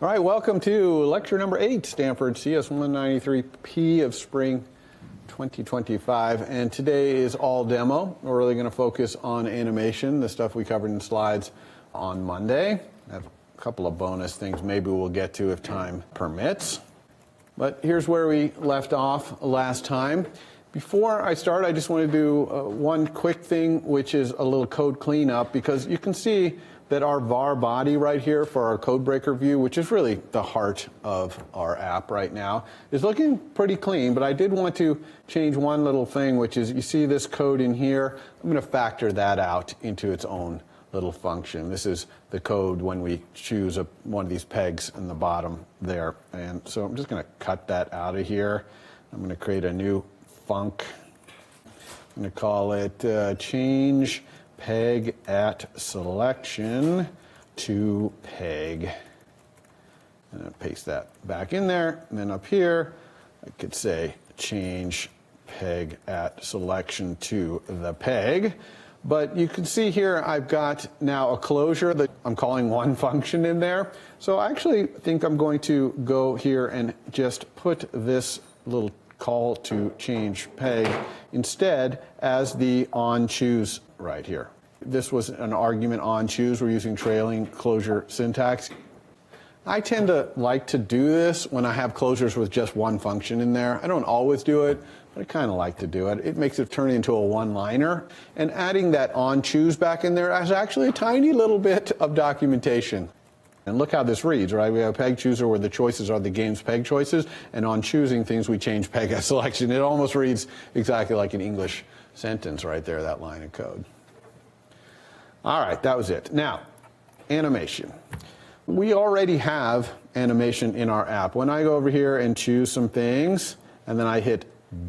All right, welcome to lecture number 8, Stanford CS193p of spring 2025. And today is all demo. We're really going to focus on animation, the stuff we covered in slides on Monday. I have a couple of bonus things maybe we'll get to if time permits. But here's where we left off last time. Before I start, I just want to do one quick thing, which is a little code cleanup, because you can see that our var body right here for our CodeBreaker view, which is really the heart of our app right now, is looking pretty clean. But I did want to change one little thing, which is you see this code in here. I'm going to factor that out into its own little function. This is the code when we choose one of these pegs in the bottom there. And so I'm just going to cut that out of here. I'm going to create a new func. I'm going to call it change peg at selection to peg. And I'll paste that back in there. And then up here, I could say change peg at selection to the peg. But you can see here I've got now a closure that I'm calling one function in there. So I actually think I'm going to go here and just put this little call to change peg instead as the onChoose right here. This was an argument onChoose. We're using trailing closure syntax. I tend to like to do this when I have closures with just one function in there. I don't always do it, but I kind of like to do it. It makes it turn into a one-liner. And adding that onChoose back in there is actually a tiny little bit of documentation. And look how this reads, right? We have a peg chooser where the choices are the game's peg choices, and on choosing things, we change peg at selection. It almost reads exactly like an English sentence right there, that line of code. All right, that was it. Now, animation. We already have animation in our app. When I go over here and choose some things, and then I hit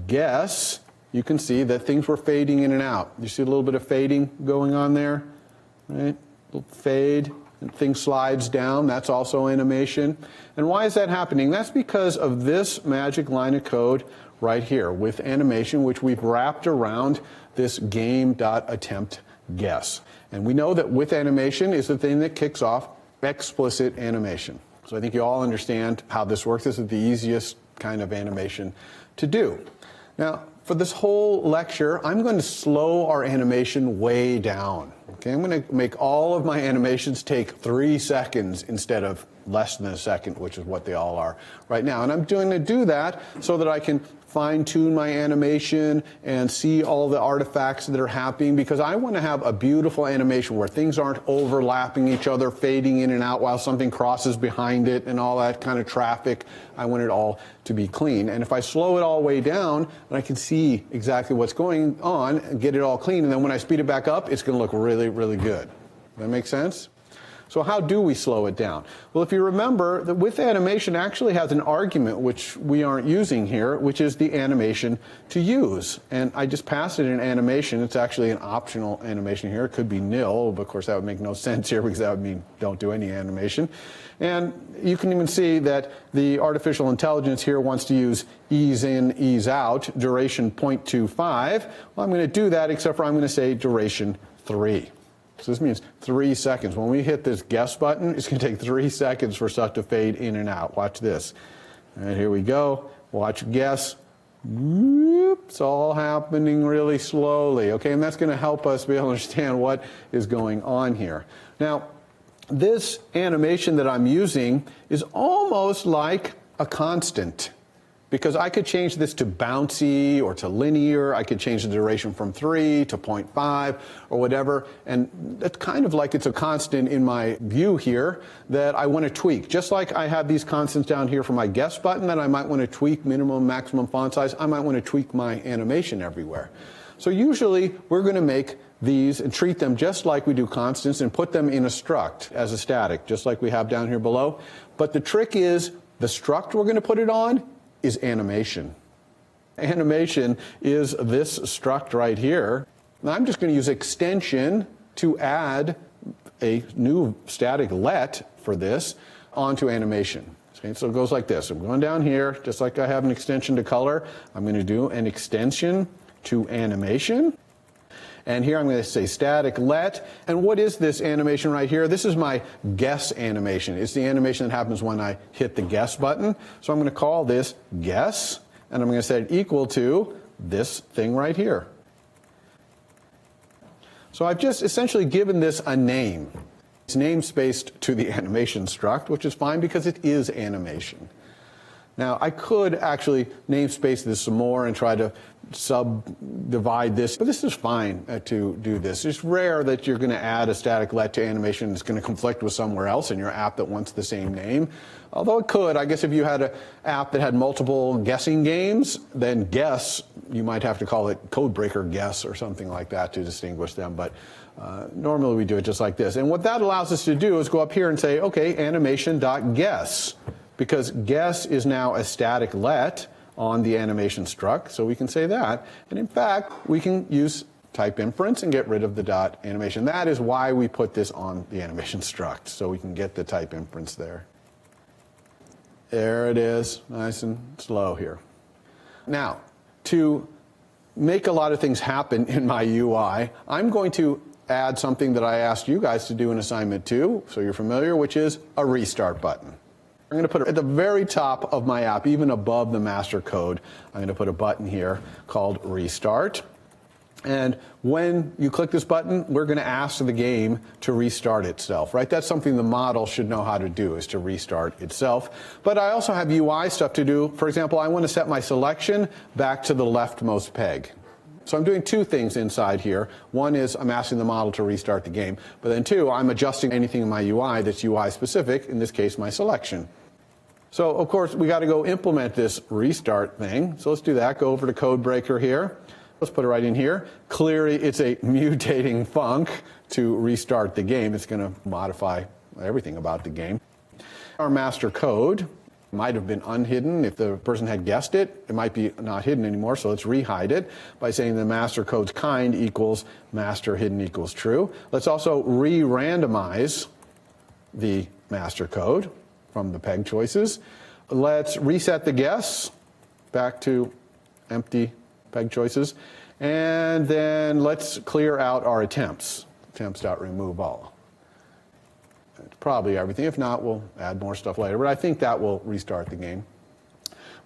guess, you can see that things were fading in and out. You see a little bit of fading going on there, right? A little fade. And thing slides down, that's also animation. And why is that happening? That's because of this magic line of code right here with animation, which we've wrapped around this game.attempt guess. And we know that with animation is the thing that kicks off explicit animation. So I think you all understand how this works. This is the easiest kind of animation to do. Now, for this whole lecture, I'm going to slow our animation way down. Okay, I'm going to make all of my animations take 3 seconds instead of less than a second, which is what they all are right now. And I'm going to do that so that I can fine-tune my animation and see all the artifacts that are happening, because I want to have a beautiful animation where things aren't overlapping each other, fading in and out while something crosses behind it and all that kind of traffic. I want it all to be clean. And if I slow it all way down, then I can see exactly what's going on and get it all clean. And then when I speed it back up, it's going to look really, really good. Does that make sense? So how do we slow it down? Well, if you remember, the withAnimation actually has an argument which we aren't using here, which is the animation to use. And I just passed it in animation. It's actually an optional animation here. It could be nil, but of course that would make no sense here because that would mean don't do any animation. And you can even see that the artificial intelligence here wants to use ease in, ease out, duration 0.25. Well, I'm going to do that, except for I'm going to say duration 3. So this means 3 seconds. When we hit this guess button, it's going to take 3 seconds for stuff to fade in and out. Watch this. All right, here we go. Watch guess. Whoop, it's all happening really slowly. Okay, and that's going to help us be able to understand what is going on here. Now, this animation that I'm using is almost like a constant, because I could change this to bouncy or to linear. I could change the duration from 3 to 0.5 or whatever. And it's kind of like it's a constant in my view here that I want to tweak. Just like I have these constants down here for my guess button that I might want to tweak minimum, maximum font size, I might want to tweak my animation everywhere. So usually we're going to make these and treat them just like we do constants and put them in a struct as a static, just like we have down here below. But the trick is the struct we're going to put it on is animation. Animation is this struct right here. Now I'm just going to use extension to add a new static let for this onto animation. Okay, so it goes like this. I'm going down here, just like I have an extension to color. I'm going to do an extension to animation. And here I'm going to say static let. And what is this animation right here? This is my guess animation. It's the animation that happens when I hit the guess button. So I'm going to call this guess, and I'm going to set it equal to this thing right here. So I've just essentially given this a name. It's namespaced to the animation struct, which is fine because it is animation. Now, I could actually namespace this some more and try to subdivide this, but this is fine to do this. It's rare that you're going to add a static let to animation that's going to conflict with somewhere else in your app that wants the same name. Although it could. I guess if you had an app that had multiple guessing games, then guess, you might have to call it CodeBreaker guess or something like that to distinguish them. But normally we do it just like this. And what that allows us to do is go up here and say, OK, animation.guess. Because guess is now a static let on the animation struct, so we can say that. And in fact, we can use type inference and get rid of the dot animation. That is why we put this on the animation struct, so we can get the type inference there. There it is, nice and slow here. Now, to make a lot of things happen in my UI, I'm going to add something that I asked you guys to do in assignment 2, so you're familiar, which is a restart button. I'm going to put it at the very top of my app, even above the master code. I'm going to put a button here called Restart. And when you click this button, we're going to ask the game to restart itself, right? That's something the model should know how to do, is to restart itself. But I also have UI stuff to do. For example, I want to set my selection back to the leftmost peg. So I'm doing two things inside here. One is I'm asking the model to restart the game. But then two, I'm adjusting anything in my UI that's UI specific, in this case, my selection. So, of course, we got to go implement this restart thing. So let's do that. Go over to CodeBreaker here. Let's put it right in here. Clearly, it's a mutating func to restart the game. It's going to modify everything about the game. Our master code might have been unhidden. If the person had guessed it, it might be not hidden anymore. So let's rehide it by saying the master code's kind equals master hidden equals true. Let's also re-randomize the master code from the peg choices. Let's reset the guess back to empty peg choices. And then let's clear out our attempts. Attempts.remove all. That's probably everything. If not, we'll add more stuff later. But I think that will restart the game.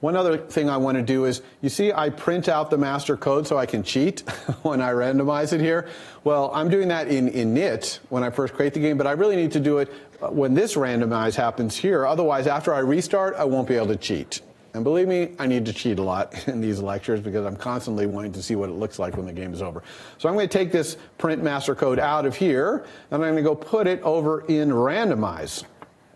One other thing I want to do is, you see I print out the master code so I can cheat when I randomize it here. Well, I'm doing that in init when I first create the game, but I really need to do it when this randomize happens here. Otherwise, after I restart, I won't be able to cheat. And believe me, I need to cheat a lot in these lectures because I'm constantly wanting to see what it looks like when the game is over. So I'm going to take this print master code out of here, and I'm going to go put it over in randomize.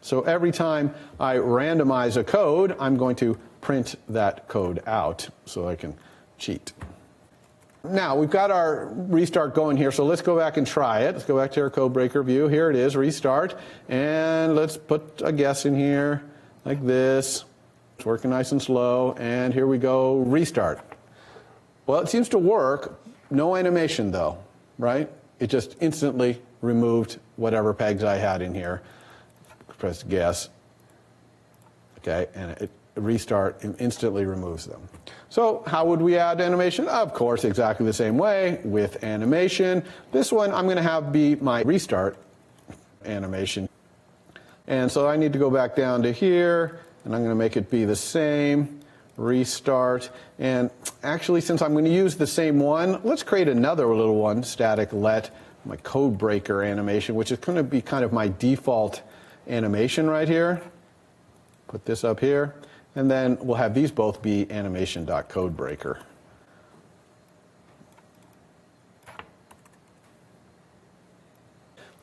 So every time I randomize a code, I'm going to print that code out so I can cheat. Now, we've got our restart going here, so let's go back and try it. Let's go back to our CodeBreaker view. Here it is, restart. And let's put a guess in here like this. It's working nice and slow. And here we go, restart. Well, it seems to work. No animation, though, right? It just instantly removed whatever pegs I had in here. Press guess. Okay, and it restart instantly removes them. So how would we add animation? Of course, exactly the same way with animation. This one I'm going to have be my restart animation. And so I need to go back down to here, and I'm going to make it be the same, restart. And actually, since I'm going to use the same one, let's create another little one, static let, my CodeBreaker animation, which is going to be kind of my default animation right here. Put this up here. And then we'll have these both be animation.CodeBreaker.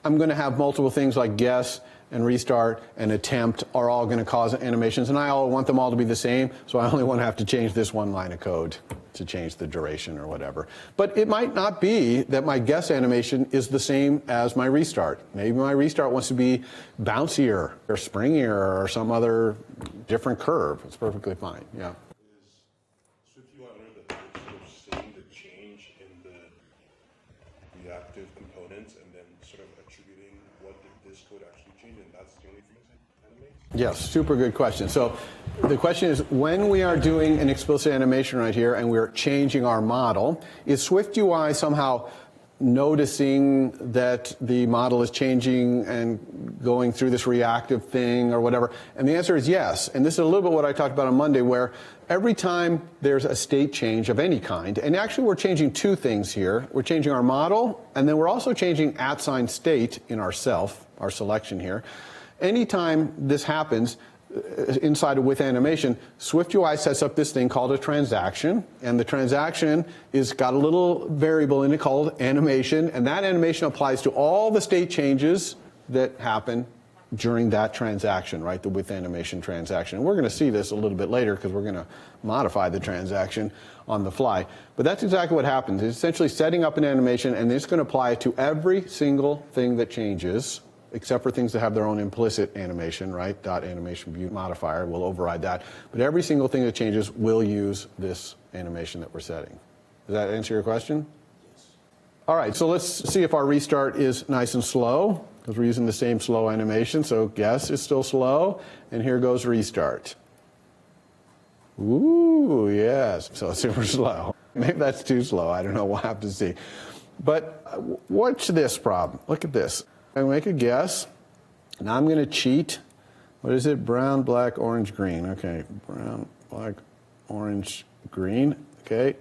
I'm going to have multiple things like guess and restart and attempt are all going to cause animations, and I all want them all to be the same, so I only want to have to change this one line of code to change the duration or whatever. But it might not be that my guess animation is the same as my restart. Maybe my restart wants to be bouncier or springier or some other different curve. It's perfectly fine, yeah. Is SwiftUI under the hood sort of seeing the change in the reactive components and then sort of attributing what did this code actually change, and that's the only thing it animates? Yes, super good question. So the question is, when we are doing an explicit animation right here and we're changing our model, is SwiftUI somehow noticing that the model is changing and going through this reactive thing or whatever? And the answer is yes. And this is a little bit what I talked about on Monday, where every time there's a state change of any kind, and actually we're changing two things here. We're changing our model, and then we're also changing @sign state in our selection here. Anytime this happens, inside of withAnimation, SwiftUI sets up this thing called a transaction, and the transaction is got a little variable in it called animation, and that animation applies to all the state changes that happen during that transaction, right, the withAnimation transaction. And we're going to see this a little bit later because we're going to modify the transaction on the fly. But that's exactly what happens. It's essentially setting up an animation, and it's going to apply it to every single thing that changes, except for things that have their own implicit animation, right? .animation view modifier will override that. But every single thing that changes will use this animation that we're setting. Does that answer your question? Yes. All right, so let's see if our restart is nice and slow, because we're using the same slow animation. So guess it's still slow, and here goes restart. Ooh, yes, so super slow. Maybe that's too slow. I don't know. We'll have to see. But watch this problem. Look at this. I make a guess. Now I'm going to cheat. What is it? Brown, black, orange, green. Okay, brown, black, orange, green. Okay.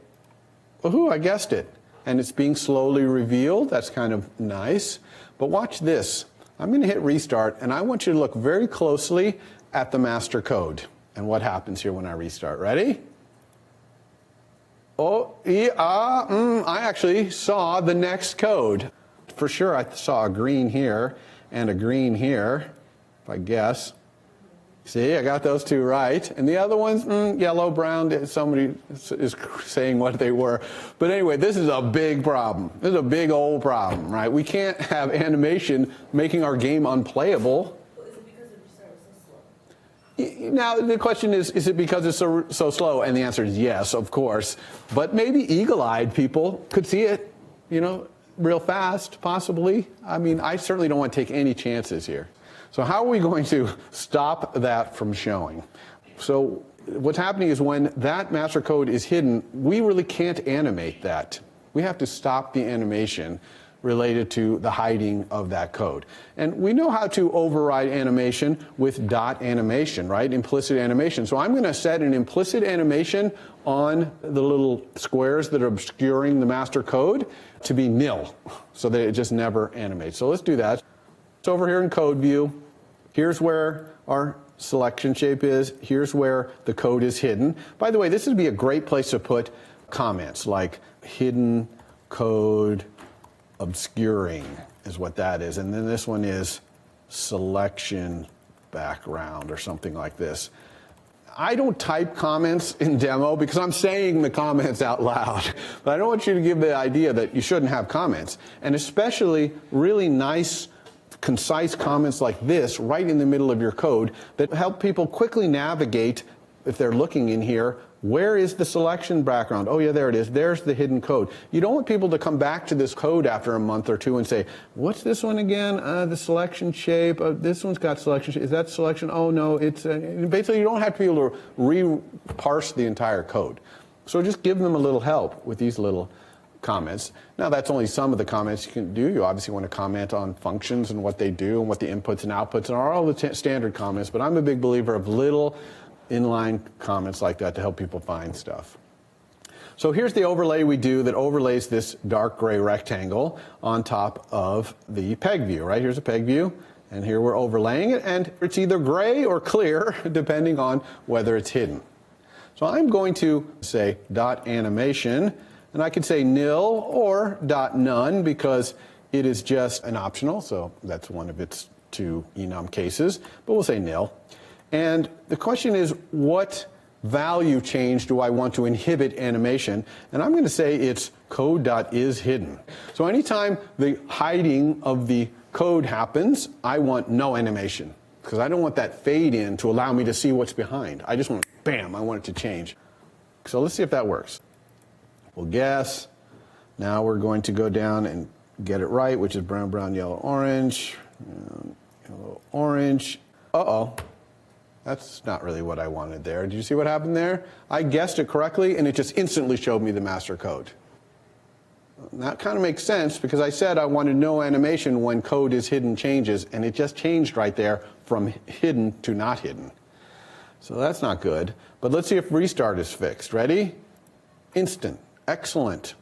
Woohoo, I guessed it. And it's being slowly revealed. That's kind of nice. But watch this. I'm going to hit restart, and I want you to look very closely at the master code and what happens here when I restart. Ready? Oh, yeah, I actually saw the next code. For sure, I saw a green here and a green here, if I guess. See, I got those two right. And the other ones, yellow, brown, somebody is saying what they were. But anyway, this is a big problem. This is a big old problem, right? We can't have animation making our game unplayable. Is it because the restart was so slow? Now, the question is it because it's so slow? And the answer is yes, of course. But maybe eagle-eyed people could see it, you know, real fast, possibly. I mean, I certainly don't want to take any chances here. So how are we going to stop that from showing? So what's happening is when that master code is hidden, we really can't animate that. We have to stop the animation related to the hiding of that code. And we know how to override animation with .animation, right? Implicit animation. So I'm going to set an implicit animation on the little squares that are obscuring the master code to be nil, so that it just never animates. So let's do that. It's over here in code view. Here's where our selection shape is. Here's where the code is hidden. By the way, this would be a great place to put comments like hidden code obscuring is what that is. And then this one is selection background or something like this. I don't type comments in demo because I'm saying the comments out loud. But I don't want you to give the idea that you shouldn't have comments. And especially really nice, concise comments like this right in the middle of your code that help people quickly navigate, if they're looking in here, where is the selection background? Oh, yeah, there it is. There's the hidden code. You don't want people to come back to this code after a month or two and say, what's this one again? The selection shape. This one's got selection shape. Is that selection? Oh, no. It's basically, you don't have to be able to re-parse the entire code. So just give them a little help with these little comments. Now, that's only some of the comments you can do. You obviously want to comment on functions and what they do and what the inputs and outputs are, all the standard comments. But I'm a big believer of little inline comments like that to help people find stuff. So here's the overlay we do that overlays this dark gray rectangle on top of the peg view, right? Here's a peg view, and here we're overlaying it, and it's either gray or clear, depending on whether it's hidden. So I'm going to say .animation, and I could say nil or .none because it is just an optional, so that's one of its two enum cases, but we'll say nil. And the question is, what value change do I want to inhibit animation? And I'm going to say it's code.isHidden. So anytime the hiding of the code happens, I want no animation, because I don't want that fade in to allow me to see what's behind. I just want, bam, I want it to change. So let's see if that works. We'll guess. Now we're going to go down and get it right, which is brown, brown, yellow, orange. Yellow, orange. Uh-oh. That's not really what I wanted there. Did you see what happened there? I guessed it correctly, and it just instantly showed me the master code. That kind of makes sense because I said I wanted no animation when code is hidden changes, and it just changed right there from hidden to not hidden. So that's not good. But let's see if restart is fixed. Ready? Instant. Excellent.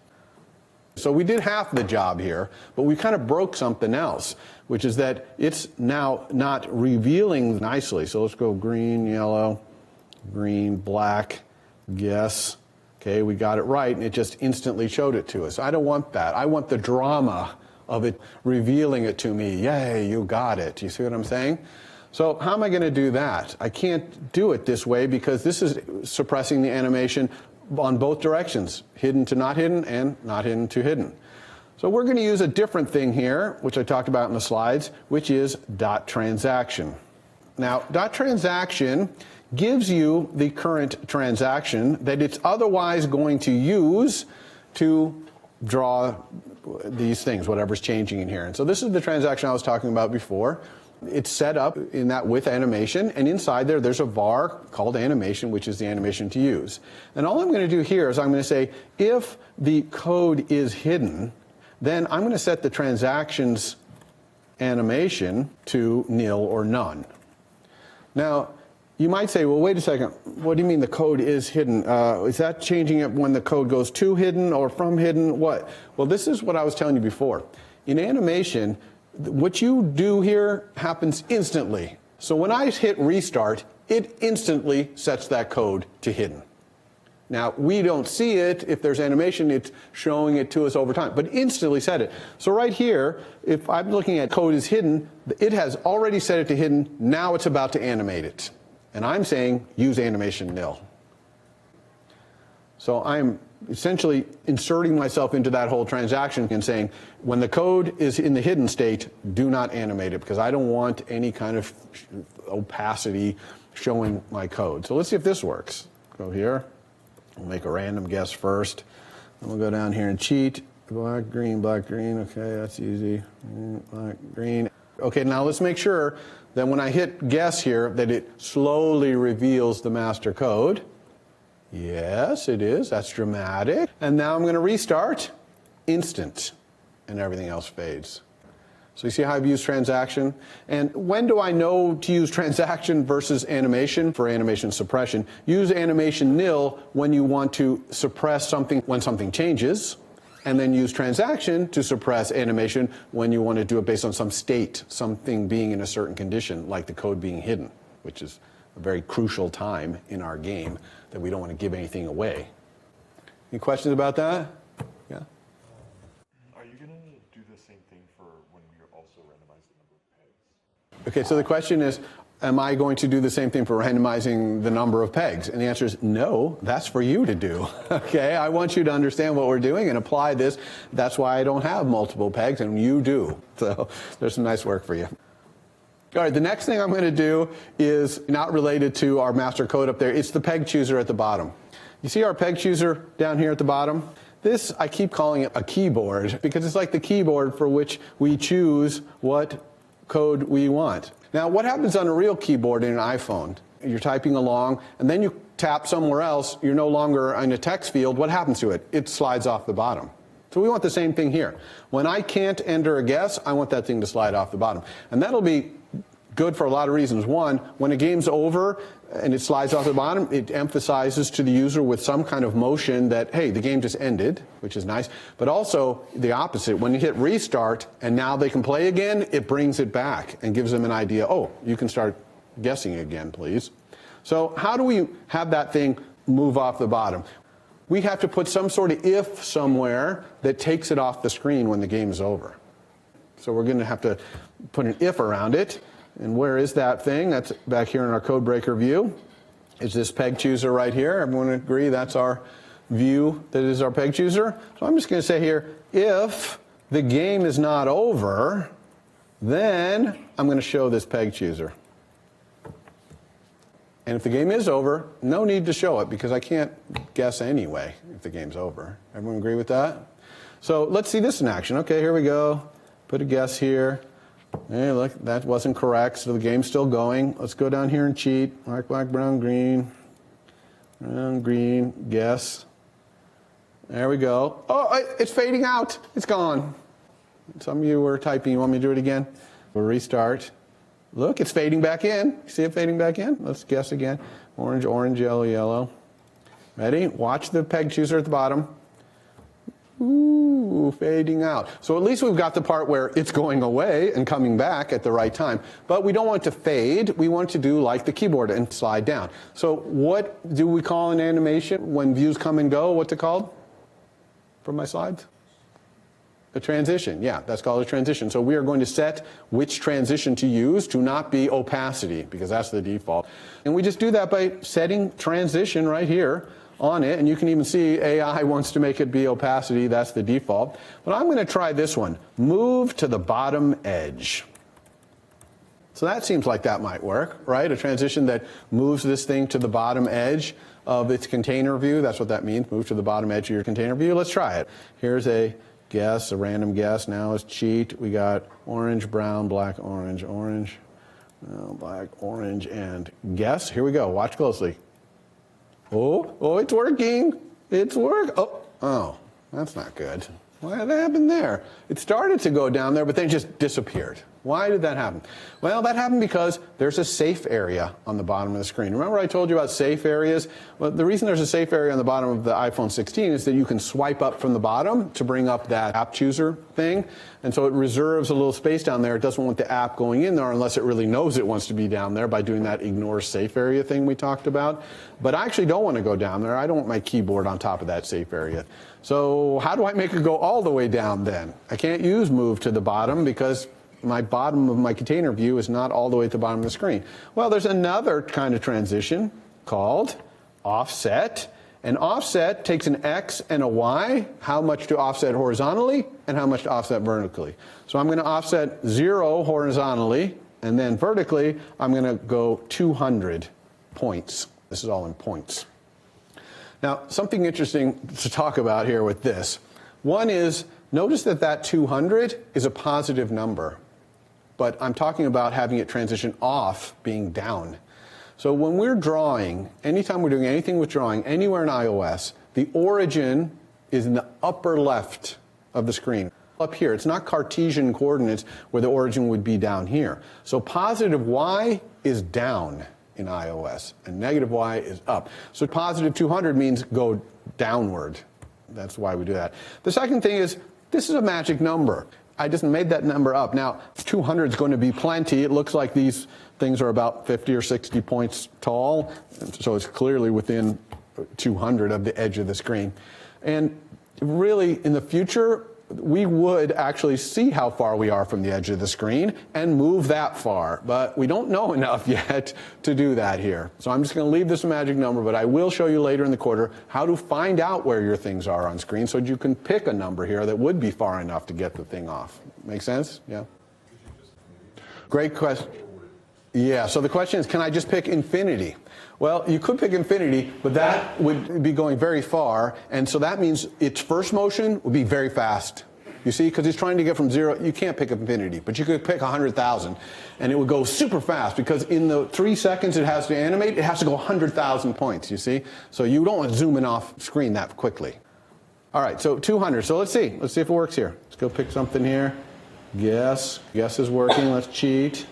So we did half the job here, but we kind of broke something else, which is that it's now not revealing nicely. So let's go green, yellow, green, black, guess. Okay, we got it right, and it just instantly showed it to us. I don't want that. I want the drama of it revealing it to me. Yay, you got it. You see what I'm saying? So how am I going to do that? I can't do it this way because this is suppressing the animation on both directions, hidden to not hidden and not hidden to hidden. So we're going to use a different thing here, which I talked about in the slides, which is dot transaction. Now, dot transaction gives you the current transaction that it's otherwise going to use to draw these things, whatever's changing in here. And so this is the transaction I was talking about before. It's set up in that with animation, and inside there, there's a var called animation, which is the animation to use. And all I'm going to do here is I'm going to say, if the code is hidden, then I'm going to set the transactions animation to nil or none. Now, you might say, well, wait a second, what do you mean the code is hidden? Is that changing it when the code goes to hidden or from hidden? What? Well, this is what I was telling you before. In animation, what you do here happens instantly. So when I hit restart, it instantly sets that code to hidden. Now, we don't see it. If there's animation, it's showing it to us over time, but instantly set it. So right here, if I'm looking at code is hidden, it has already set it to hidden. Now it's about to animate it. And I'm saying use animation nil. So I'm essentially inserting myself into that whole transaction and saying, when the code is in the hidden state, do not animate it, because I don't want any kind of opacity showing my code. So let's see if this works. Go here. We'll make a random guess first. Then we'll go down here and cheat. Black, green, okay, that's easy. Black, green. Okay, now let's make sure that when I hit guess here, that it slowly reveals the master code. Yes, it is. That's dramatic. And now I'm going to restart. Instant. And everything else fades. So you see how I've used transaction? And when do I know to use transaction versus animation for animation suppression? Use animation nil when you want to suppress something when something changes. And then use transaction to suppress animation when you want to do it based on some state, something being in a certain condition, like the code being hidden, which is a very crucial time in our game that we don't want to give anything away. Any questions about that? Yeah? Are you going to do the same thing for when you also randomize the number of pegs? Okay, so the question is, am I going to do the same thing for randomizing the number of pegs? And the answer is no, that's for you to do. Okay, I want you to understand what we're doing and apply this. That's why I don't have multiple pegs, and you do. So there's some nice work for you. All right, the next thing I'm going to do is not related to our master code up there. It's the peg chooser at the bottom. You see our peg chooser down here at the bottom? This, I keep calling it a keyboard because it's like the keyboard for which we choose what code we want. Now, what happens on a real keyboard in an iPhone? You're typing along, and then you tap somewhere else. You're no longer in a text field. What happens to it? It slides off the bottom. So we want the same thing here. When I can't enter a guess, I want that thing to slide off the bottom. And that'll be good for a lot of reasons. One, when a game's over and it slides off the bottom, it emphasizes to the user with some kind of motion that, hey, the game just ended, which is nice. But also the opposite. When you hit restart and now they can play again, it brings it back and gives them an idea, oh, you can start guessing again, please. So how do we have that thing move off the bottom? We have to put some sort of if somewhere that takes it off the screen when the game is over. So we're going to have to put an if around it. And where is that thing? That's back here in our CodeBreaker view. Is this peg chooser right here? Everyone agree that's our view that is our peg chooser? So I'm just going to say here, if the game is not over, then I'm going to show this peg chooser. And if the game is over, no need to show it because I can't guess anyway if the game's over. Everyone agree with that? So let's see this in action. Okay, here we go. Put a guess here. Hey, look, that wasn't correct, so the game's still going. Let's go down here and cheat. Black, black, brown, green, guess. There we go. Oh, it's fading out. It's gone. Some of you were typing. You want me to do it again? We'll restart. Look, it's fading back in. See it fading back in? Let's guess again. Orange, orange, yellow, yellow. Ready? Watch the peg chooser at the bottom. Ooh, fading out. So at least we've got the part where it's going away and coming back at the right time. But we don't want it to fade. We want it to do like the keyboard and slide down. So what do we call an animation when views come and go? What's it called? From my slides? A transition. Yeah, that's called a transition. So we are going to set which transition to use to not be opacity, because that's the default. And we just do that by setting transition right here on it. And you can even see AI wants to make it be opacity. That's the default. But I'm going to try this one. Move to the bottom edge. So that seems like that might work, right? A transition that moves this thing to the bottom edge of its container view. That's what that means, move to the bottom edge of your container view. Let's try it. Here's a guess, a random guess. Now is cheat. We got orange, brown, black, orange, orange, black, orange, and guess. Here we go. Watch closely. Oh, it's working. It's Oh, that's not good. What happened there? It started to go down there, but then just disappeared. Why did that happen? Well, that happened because there's a safe area on the bottom of the screen. Remember I told you about safe areas? Well, the reason there's a safe area on the bottom of the iPhone 16 is that you can swipe up from the bottom to bring up that app chooser thing. And so it reserves a little space down there. It doesn't want the app going in there unless it really knows it wants to be down there by doing that ignore safe area thing we talked about. But I actually don't want to go down there. I don't want my keyboard on top of that safe area. So how do I make it go all the way down then? I can't use move to the bottom because my bottom of my container view is not all the way at the bottom of the screen. Well, there's another kind of transition called offset. And offset takes an X and a Y, how much to offset horizontally and how much to offset vertically. So I'm going to offset 0 horizontally, and then vertically I'm going to go 200 points. This is all in points. Now, something interesting to talk about here with this. One is, notice that that 200 is a positive number. But I'm talking about having it transition off being down. So when we're drawing, anytime we're doing anything with drawing, anywhere in iOS, the origin is in the upper left of the screen. Up here, it's not Cartesian coordinates where the origin would be down here. So positive Y is down in iOS, and negative Y is up. So positive 200 means go downward. That's why we do that. The second thing is, this is a magic number. I just made that number up. Now, 200 is going to be plenty. It looks like these things are about 50 or 60 points tall, so it's clearly within 200 of the edge of the screen. And really, in the future, we would actually see how far we are from the edge of the screen and move that far. But we don't know enough yet to do that here. So I'm just going to leave this a magic number, but I will show you later in the quarter how to find out where your things are on screen so you can pick a number here that would be far enough to get the thing off. Make sense? Yeah? Great question. Yeah, so the question is, can I just pick infinity? Well, you could pick infinity, but that would be going very far, and so that means its first motion would be very fast. You see, because it's trying to get from 0, you can't pick infinity, but you could pick 100,000, and it would go super fast, because in the 3 seconds it has to animate, it has to go 100,000 points, you see? So you don't want to zoom in off screen that quickly. All right, so 200. So let's see if it works here. Let's go pick something here. Guess is working. Let's cheat.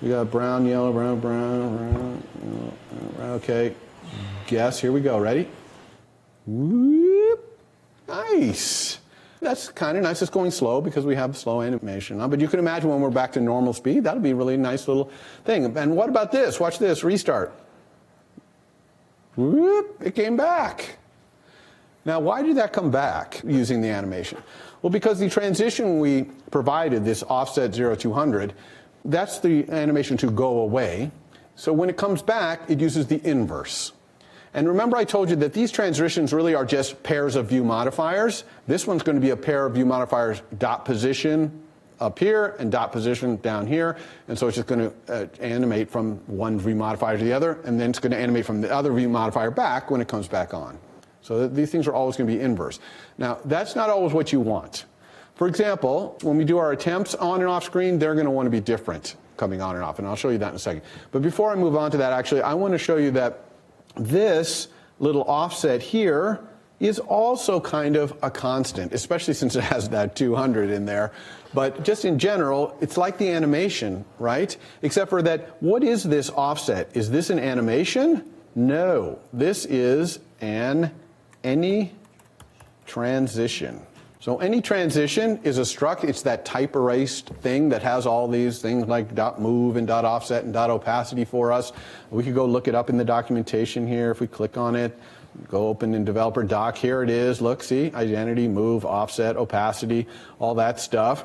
We got brown, yellow, brown, brown, brown. Okay. Guess. Here we go. Ready? Whoop. Nice. That's kind of nice. It's going slow because we have slow animation. But you can imagine when we're back to normal speed, that'll be a really nice little thing. And what about this? Watch this. Restart. Whoop. It came back. Now, why did that come back using the animation? Well, because the transition we provided, this offset 0, 200, that's the animation to go away. So when it comes back, it uses the inverse. And remember I told you that these transitions really are just pairs of view modifiers. This one's going to be a pair of view modifiers dot position up here and dot position down here. And so it's just going to animate from one view modifier to the other, and then it's going to animate from the other view modifier back when it comes back on. So these things are always going to be inverse. Now, that's not always what you want. For example, when we do our attempts on and off screen, they're going to want to be different coming on and off, and I'll show you that in a second. But before I move on to that, actually, I want to show you that this little offset here is also kind of a constant, especially since it has that 200 in there. But just in general, it's like the animation, right? Except for that, what is this offset? Is this an animation? No, this is any transition. So any transition is a struct. It's that type erased thing that has all these things like .move and .offset and .opacity for us. We could go look it up in the documentation here if we click on it. Go open in developer doc. Here it is. Look, see, identity, move, offset, opacity, all that stuff.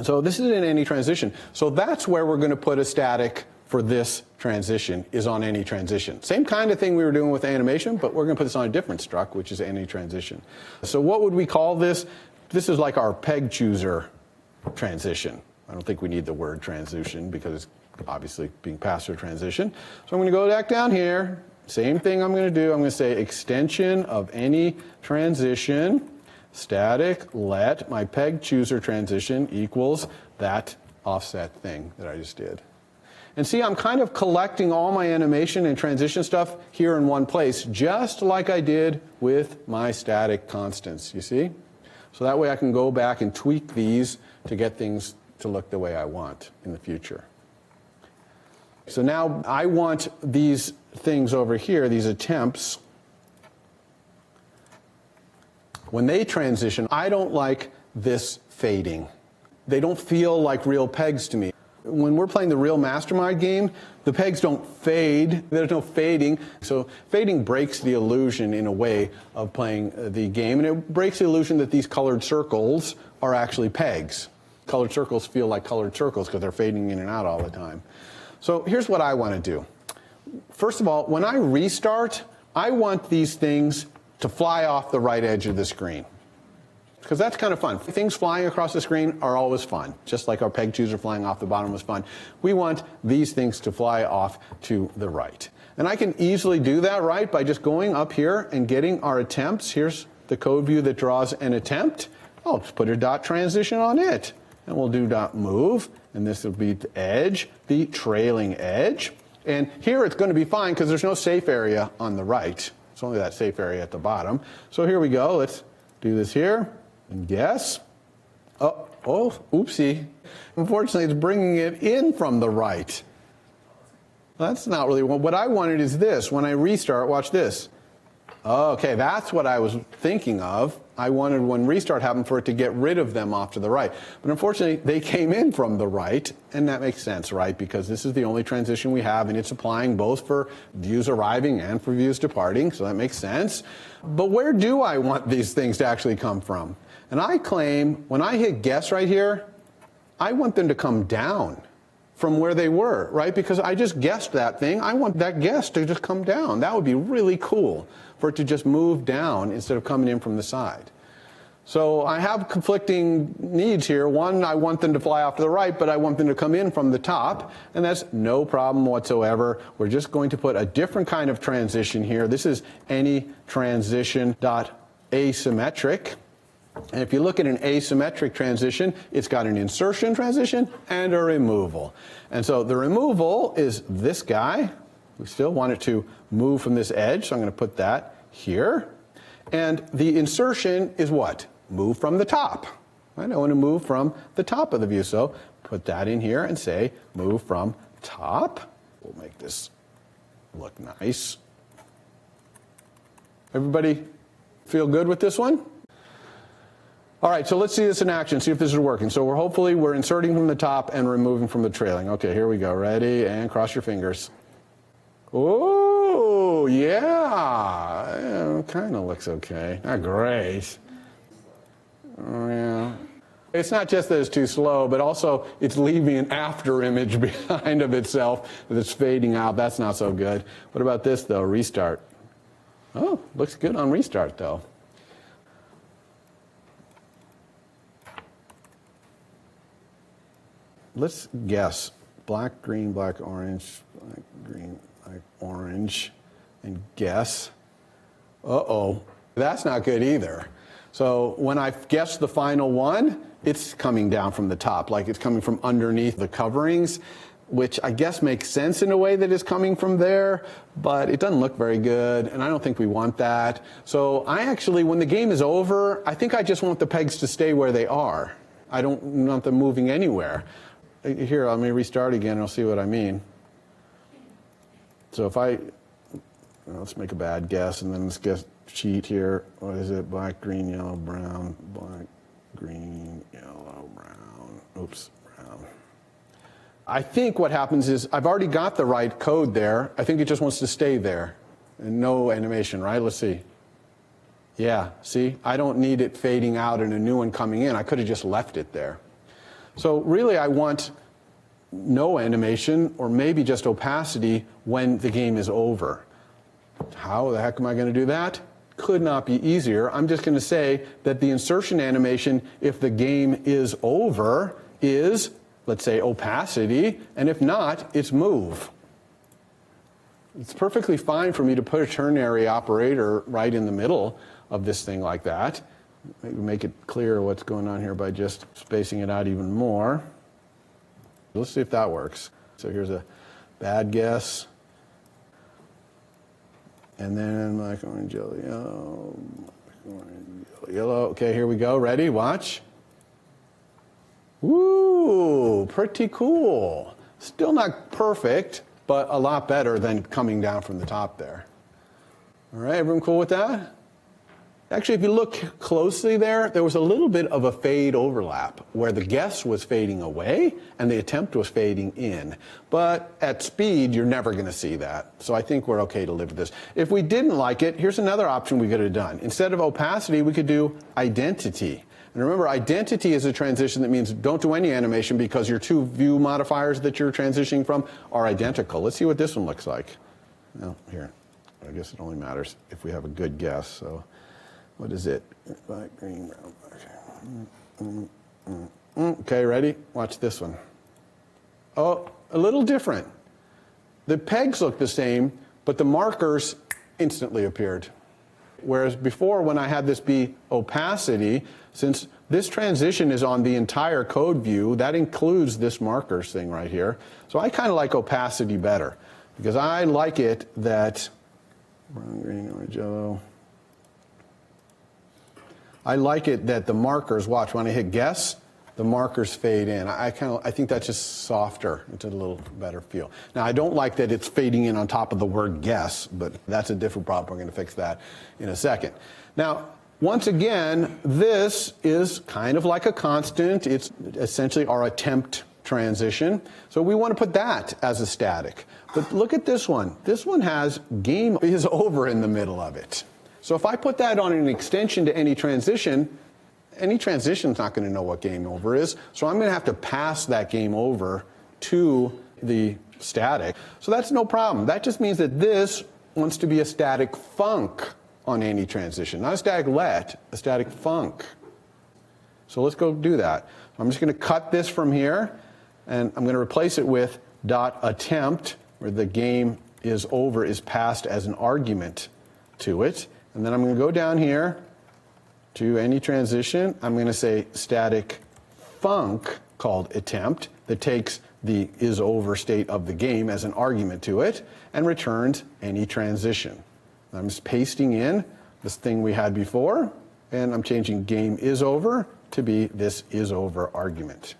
So this is in any transition. So that's where we're going to put a static for this transition, is on any transition. Same kind of thing we were doing with animation, but we're going to put this on a different struct, which is any transition. So what would we call this? This is like our peg chooser transition. I don't think we need the word transition because it's obviously being passed through a transition. So I'm going to go back down here. Same thing I'm going to do. I'm going to say extension of any transition, static, let my peg chooser transition equals that offset thing that I just did. And see, I'm kind of collecting all my animation and transition stuff here in one place, just like I did with my static constants, you see? So that way I can go back and tweak these to get things to look the way I want in the future. So now I want these things over here, these attempts, when they transition, I don't like this fading. They don't feel like real pegs to me. When we're playing the real mastermind game, the pegs don't fade. There's no fading. So fading breaks the illusion in a way of playing the game, and it breaks the illusion that these colored circles are actually pegs. Colored circles feel like colored circles because they're fading in and out all the time. So here's what I want to do. First of all, when I restart, I want these things to fly off the right edge of the screen, because that's kind of fun. Things flying across the screen are always fun, just like our peg chooser flying off the bottom was fun. We want these things to fly off to the right. And I can easily do that, right, by just going up here and getting our attempts. Here's the code view that draws an attempt. I'll just put a dot transition on it. And we'll do dot move, and this will be the edge, the trailing edge. And here it's going to be fine because there's no safe area on the right. It's only that safe area at the bottom. So here we go. Let's do this here. And guess. Oh, oopsie. Unfortunately, it's bringing it in from the right. That's not really what I wanted. Is this. When I restart, watch this. Okay, that's what I was thinking of. I wanted, when restart happened, for it to get rid of them off to the right. But unfortunately, they came in from the right, and that makes sense, right? Because this is the only transition we have, and it's applying both for views arriving and for views departing, so that makes sense. But where do I want these things to actually come from? And I claim, when I hit guess right here, I want them to come down from where they were, right? Because I just guessed that thing. I want that guess to just come down. That would be really cool, for it to just move down instead of coming in from the side. So I have conflicting needs here. One, I want them to fly off to the right, but I want them to come in from the top, and that's no problem whatsoever. We're just going to put a different kind of transition here. This is any transition dot asymmetric. And if you look at an asymmetric transition, it's got an insertion transition and a removal. And so the removal is this guy. We still want it to move from this edge, so I'm going to put that here. And the insertion is what? Move from the top. Right? I want to move from the top of the view, so put that in here and say move from top. We'll make this look nice. Everybody feel good with this one? All right, so let's see this in action, see if this is working. So hopefully we're inserting from the top and removing from the trailing. Okay, here we go. Ready? And cross your fingers. Oh, yeah. Kind of looks okay. Not great. Oh, yeah. It's not just that it's too slow, but also it's leaving an after image behind of itself that's fading out. That's not so good. What about this, though? Restart. Oh, looks good on restart, though. Let's guess. Black, green, black, orange, black, green, black, orange, and guess. Uh-oh, that's not good either. So when I guess the final one, it's coming down from the top, like it's coming from underneath the coverings. which I guess makes sense in a way that is coming from there, but it doesn't look very good, and I don't think we want that. So I actually, when the game is over, I think I just want the pegs to stay where they are. I don't want them moving anywhere. Here, let me restart again, and I'll see what I mean. So if let's make a bad guess, and then let's guess sheet here. What is it? Black, green, yellow, brown, black, green, yellow, brown. Oops, brown. I think what happens is I've already got the right code there. I think it just wants to stay there. And no animation, right? Let's see. Yeah, see? I don't need it fading out and a new one coming in. I could have just left it there. So really I want no animation or maybe just opacity when the game is over. How the heck am I going to do that? Could not be easier. I'm just going to say that the insertion animation, if the game is over, is, let's say, opacity, and if not, it's move. It's perfectly fine for me to put a ternary operator right in the middle of this thing like that. Maybe make it clear what's going on here by just spacing it out even more. Let's see if that works. So here's a bad guess. And then black, orange, yellow, yellow, black, orange, yellow. Okay, here we go. Ready? Watch. Woo, pretty cool. Still not perfect, but a lot better than coming down from the top there. All right, everyone cool with that? Actually, if you look closely there was a little bit of a fade overlap where the guess was fading away and the attempt was fading in. But at speed, you're never going to see that. So I think we're okay to live with this. If we didn't like it, here's another option we could have done. Instead of opacity, we could do identity. And remember, identity is a transition that means don't do any animation because your two view modifiers that you're transitioning from are identical. Let's see what this one looks like. Well, here, I guess it only matters if we have a good guess. So what is it? Black, green, brown. Okay, ready? Watch this one. Oh, a little different. The pegs look the same, but the markers instantly appeared. Whereas before, when I had this be opacity, since this transition is on the entire code view, that includes this markers thing right here. So I kind of like opacity better, because I like it that brown, green, orange, yellow. I like it that the markers, watch, when I hit guess, the markers fade in. I think that's just softer. It's a little better feel. Now, I don't like that it's fading in on top of the word guess, but that's a different problem. We're going to fix that in a second. Now, once again, this is kind of like a constant. It's essentially our attempt transition. So we want to put that as a static. But look at this one. This one has game is over in the middle of it. So if I put that on an extension to any transition's not going to know what game over is. So I'm going to have to pass that game over to the static. So that's no problem. That just means that this wants to be a static func on any transition. Not a static let, a static func. So let's go do that. I'm just going to cut this from here, and I'm going to replace it with .attempt, where the game is over is passed as an argument to it. And then I'm going to go down here to any transition. I'm going to say static func called attempt that takes the is over state of the game as an argument to it and returns any transition. I'm just pasting in this thing we had before, and I'm changing game is over to be this is over argument.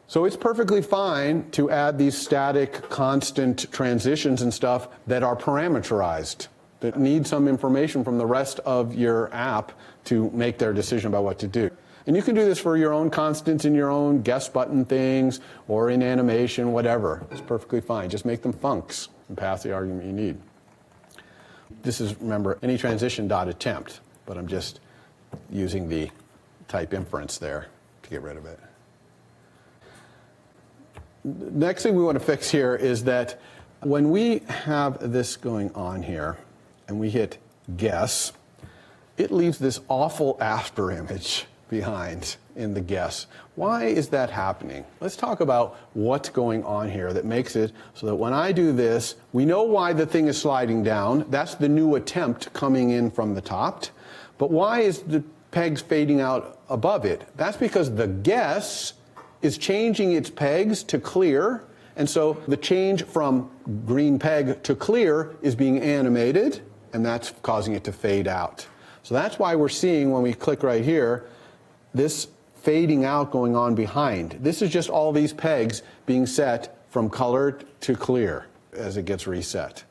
So it's perfectly fine to add these static constant transitions and stuff that are parameterized, that need some information from the rest of your app to make their decision about what to do. And you can do this for your own constants in your own guess button things or in animation, whatever. It's perfectly fine. Just make them funcs and pass the argument you need. This is, remember, any transition.attempt, but I'm just using the type inference there to get rid of it. Next thing we want to fix here is that when we have this going on here, and we hit guess, it leaves this awful after image behind in the guess. Why is that happening? Let's talk about what's going on here that makes it so that when I do this, we know why the thing is sliding down. That's the new attempt coming in from the top. But why is the pegs fading out above it? That's because the guess is changing its pegs to clear, and so the change from green peg to clear is being animated, and that's causing it to fade out. So that's why we're seeing, when we click right here, this fading out going on behind. This is just all these pegs being set from colored to clear as it gets reset.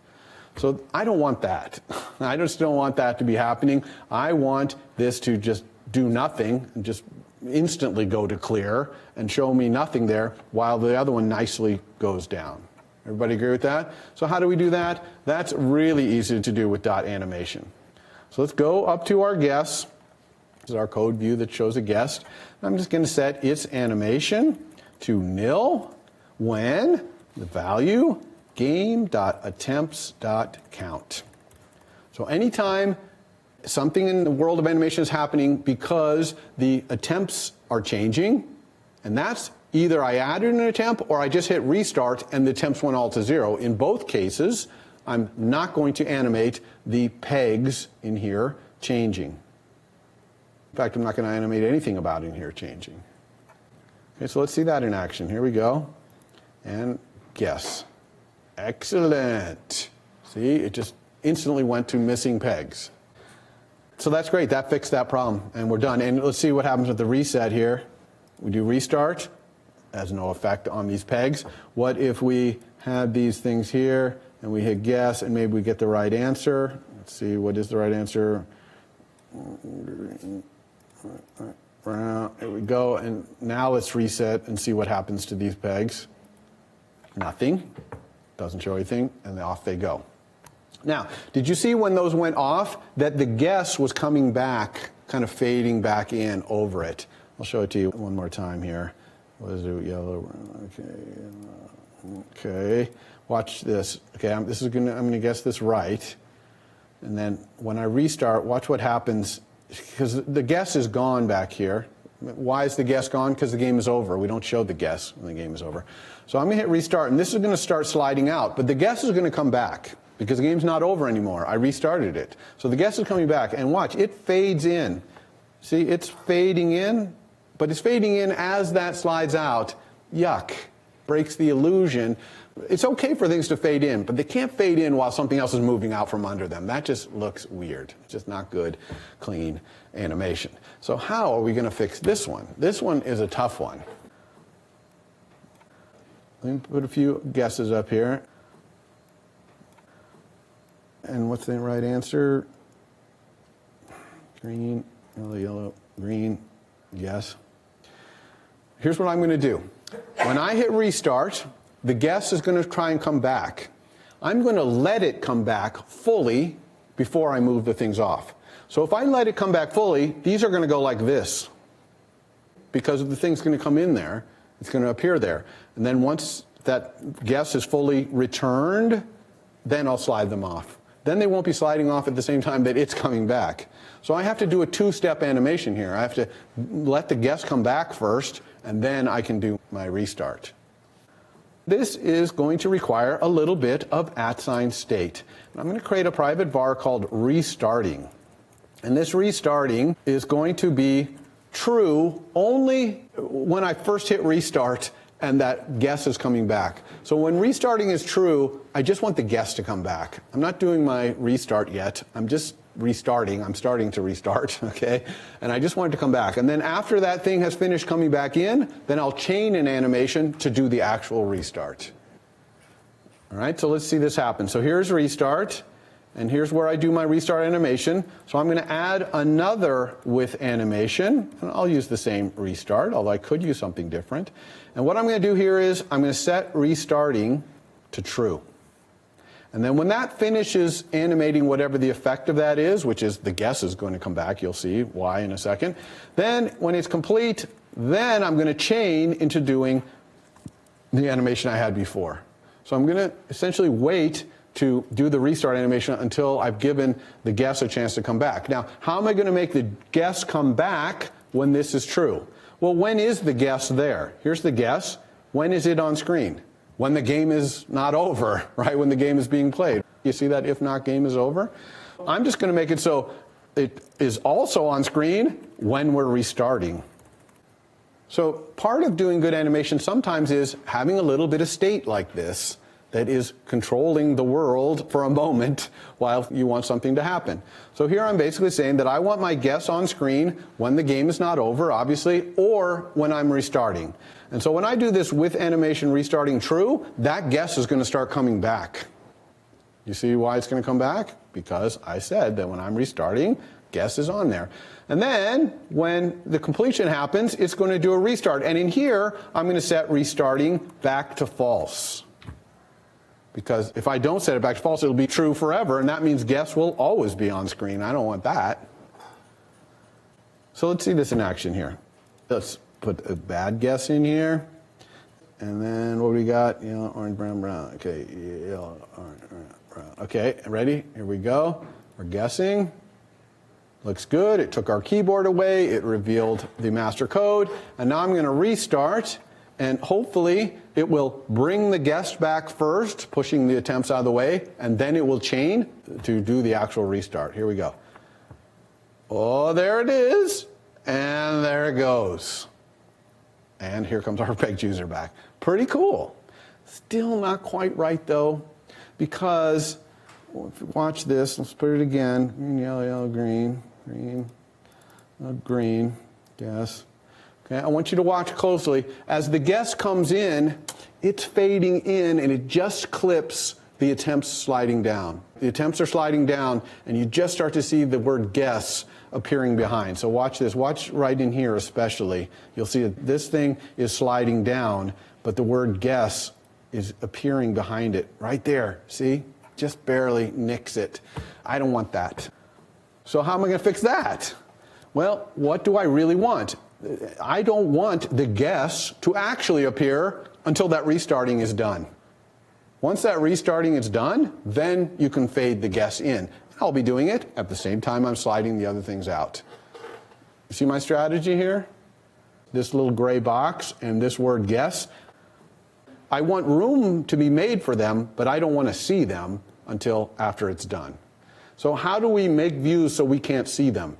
So I don't want that. I just don't want that to be happening. I want this to just do nothing and just instantly go to clear and show me nothing there while the other one nicely goes down. Everybody agree with that? So how do we do that? That's really easy to do with .animation. So let's go up to our guess. This is our code view that shows a guest. I'm just going to set its animation to nil when the value game.attempts.count. So anytime something in the world of animation is happening because the attempts are changing, and that's either I added an attempt or I just hit restart and the attempts went all to 0. In both cases, I'm not going to animate the pegs in here changing. In fact, I'm not going to animate anything about in here changing. Okay, so let's see that in action. Here we go. And guess. Excellent. See, it just instantly went to missing pegs. So that's great. That fixed that problem, and we're done. And let's see what happens with the reset here. We do restart. Has no effect on these pegs. What if we had these things here, and we hit guess, and maybe we get the right answer? Let's see, what is the right answer? Here we go. And now let's reset and see what happens to these pegs. Nothing. Doesn't show anything, and off they go. Now, did you see when those went off that the guess was coming back, kind of fading back in over it? I'll show it to you one more time here. What is it? Yellow. Okay. Watch this. Okay, I'm going to guess this right, and then when I restart, watch what happens, because the guess is gone back here. Why is the guess gone? Because the game is over. We don't show the guess when the game is over. So I'm going to hit restart, and this is going to start sliding out. But the guess is going to come back because the game's not over anymore. I restarted it. So the guess is coming back. And watch, it fades in. See, it's fading in, but it's fading in as that slides out. Yuck. Breaks the illusion. It's okay for things to fade in, but they can't fade in while something else is moving out from under them. That just looks weird. It's just not good, clean animation. So how are we going to fix this one? This one is a tough one. Let me put a few guesses up here. And what's the right answer? Green, yellow, yellow, green, yes. Here's what I'm going to do. When I hit restart, the guess is going to try and come back. I'm going to let it come back fully before I move the things off. So if I let it come back fully, these are going to go like this. Because the thing's going to come in there, it's going to appear there. And then once that guess is fully returned, then I'll slide them off. Then they won't be sliding off at the same time that it's coming back. So I have to do a two-step animation here. I have to let the guess come back first, and then I can do my restart. This is going to require a little bit of @state. I'm going to create a private var called restarting. And this restarting is going to be true only when I first hit restart and that guess is coming back. So when restarting is true, I just want the guess to come back. I'm not doing my restart yet. I'm just restarting. I'm starting to restart, okay? And I just want it to come back. And then after that thing has finished coming back in, then I'll chain an animation to do the actual restart. All right, so let's see this happen. So here's restart, and here's where I do my restart animation. So I'm going to add another withAnimation, and I'll use the same restart, although I could use something different. And what I'm going to do here is I'm going to set restarting to true. And then when that finishes animating whatever the effect of that is, which is the guess is going to come back, you'll see why in a second, then when it's complete, then I'm going to chain into doing the animation I had before. So I'm going to essentially wait to do the restart animation until I've given the guess a chance to come back. Now, how am I going to make the guess come back when this is true? Well, when is the guess there? Here's the guess. When is it on screen? When the game is not over, right? When the game is being played. You see that if not game is over? I'm just going to make it so it is also on screen when we're restarting. So part of doing good animation sometimes is having a little bit of state like this that is controlling the world for a moment while you want something to happen. So here I'm basically saying that I want my guess on screen when the game is not over, obviously, or when I'm restarting. And so when I do this with animation restarting true, that guess is going to start coming back. You see why it's going to come back? Because I said that when I'm restarting, guess is on there. And then when the completion happens, it's going to do a restart. And in here, I'm going to set restarting back to false. Because if I don't set it back to false, it'll be true forever, and that means guess will always be on screen. I don't want that. So let's see this in action here. Let's put a bad guess in here. And then what do we got? Yellow, orange, brown, brown. Okay, yellow, orange, brown. Okay, ready? Here we go. We're guessing. Looks good. It took our keyboard away. It revealed the master code. And now I'm going to restart. And hopefully, it will bring the guess back first, pushing the attempts out of the way. And then it will chain to do the actual restart. Here we go. Oh, there it is. And there it goes. And here comes our peg chooser back. Pretty cool. Still not quite right, though, because if you watch this, let's put it again. Green, yellow, yellow, green, green, green, guess. Okay, I want you to watch closely. As the guess comes in, it's fading in, and it just clips the attempts sliding down. The attempts are sliding down, and you just start to see the word guess appearing behind. So watch this. Watch right in here especially. You'll see that this thing is sliding down, but the word guess is appearing behind it. Right there. See? Just barely nicks it. I don't want that. So how am I going to fix that? Well, what do I really want? I don't want the guess to actually appear until that restarting is done. Once that restarting is done, then you can fade the guess in. I'll be doing it at the same time I'm sliding the other things out. You see my strategy here? This little gray box and this word guess. I want room to be made for them, but I don't want to see them until after it's done. So how do we make views so we can't see them?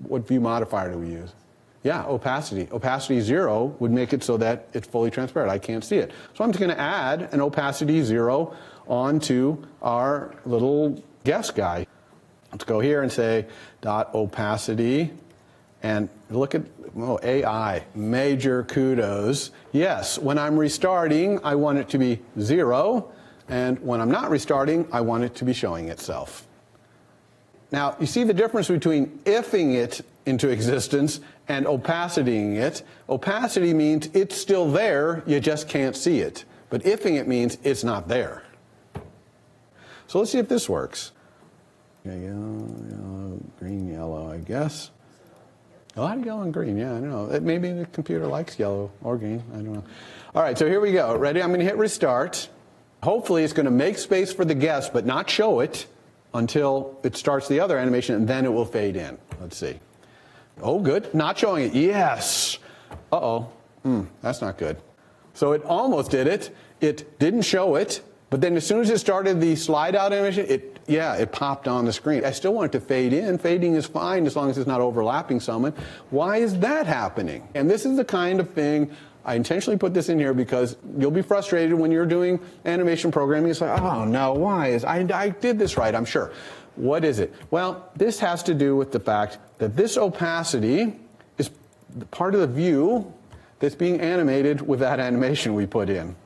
What view modifier do we use? Yeah, opacity. Opacity 0 would make it so that it's fully transparent. I can't see it. So I'm just going to add an opacity 0 onto our little guess guy. Let's go here and say dot opacity. And look at AI, major kudos. Yes, when I'm restarting, I want it to be 0. And when I'm not restarting, I want it to be showing itself. Now, you see the difference between ifing it into existence and opacitying it. Opacity means it's still there, you just can't see it. But ifing it means it's not there. So let's see if this works. Okay, yellow, yellow, green, yellow, I guess. A lot of yellow and green, yeah, I know. Maybe the computer likes yellow or green, I don't know. All right, so here we go. Ready? I'm going to hit restart. Hopefully it's going to make space for the guess, but not show it until it starts the other animation, and then it will fade in. Let's see. Oh, good. Not showing it. Yes. Uh-oh. That's not good. So it almost did it. It didn't show it, but then as soon as it started the slide out animation, it popped on the screen. I still want it to fade in. Fading is fine as long as it's not overlapping someone. Why is that happening? And this is the kind of thing, I intentionally put this in here because you'll be frustrated when you're doing animation programming. It's like, oh no, why I did this right, I'm sure. What is it? Well, this has to do with the fact that this opacity is part of the view that's being animated with that animation we put in.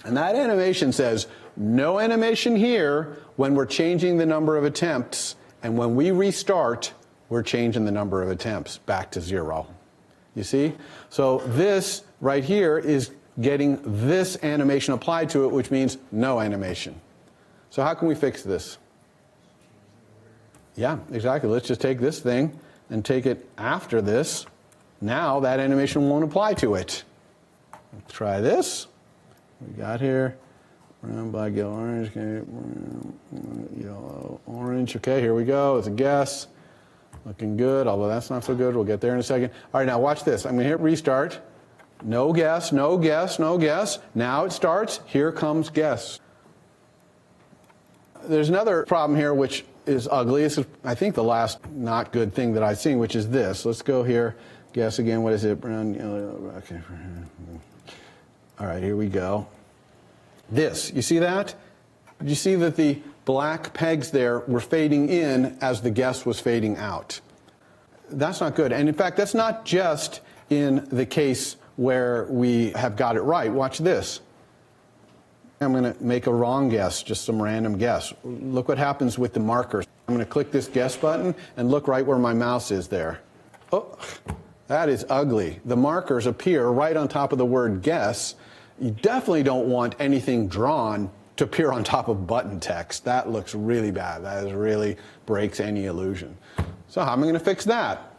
And that animation says, no animation here when we're changing the number of attempts, and when we restart, we're changing the number of attempts back to 0. You see? So this right here is getting this animation applied to it, which means no animation. So how can we fix this? Yeah, exactly. Let's just take this thing and take it after this. Now that animation won't apply to it. Let's try this. We got here brown, black, yellow, orange. Okay, brown, yellow, orange. Okay, here we go. It's a guess. Looking good, although that's not so good. We'll get there in a second. All right, now watch this. I'm going to hit restart. No guess, no guess, no guess. Now it starts. Here comes guess. There's another problem here which is ugly. This is, I think, the last not good thing that I've seen, which is this. Let's go here Guess again, what is it? Brown, yellow, okay. All right, here we go. This, you see that? Did you see that the black pegs there were fading in as the guess was fading out? That's not good. And in fact, that's not just in the case where we have got it right. Watch this. I'm going to make a wrong guess, just some random guess. Look what happens with the markers. I'm going to click this guess button and look right where my mouse is there. Oh, that is ugly. The markers appear right on top of the word guess. You definitely don't want anything drawn to appear on top of button text. That looks really bad. That really breaks any illusion. So how am I going to fix that?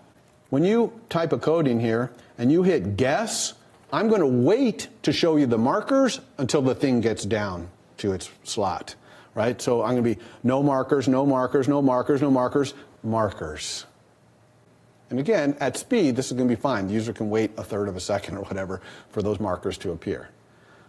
When you type a code in here and you hit guess, I'm going to wait to show you the markers until the thing gets down to its slot, right? So I'm going to be no markers, no markers, no markers, no markers, markers. And again, at speed, this is going to be fine. The user can wait a third of a second or whatever for those markers to appear.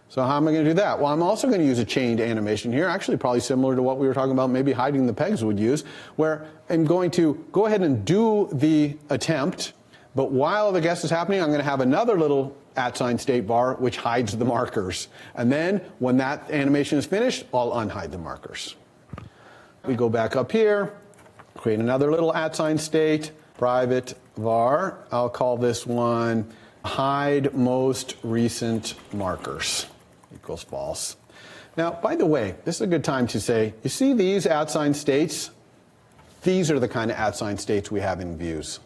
So how am I going to do that? Well, I'm also going to use a chained animation here, actually probably similar to what we were talking about, maybe hiding the pegs would use, where I'm going to go ahead and do the attempt, but while the guess is happening, I'm going to have another little @state var which hides the markers. And then when that animation is finished, I'll unhide the markers. We go back up here, create another little @state, private var. I'll call this one hide most recent markers equals false. Now, by the way, this is a good time to say, you see these @states? These are the kind of @states we have in views.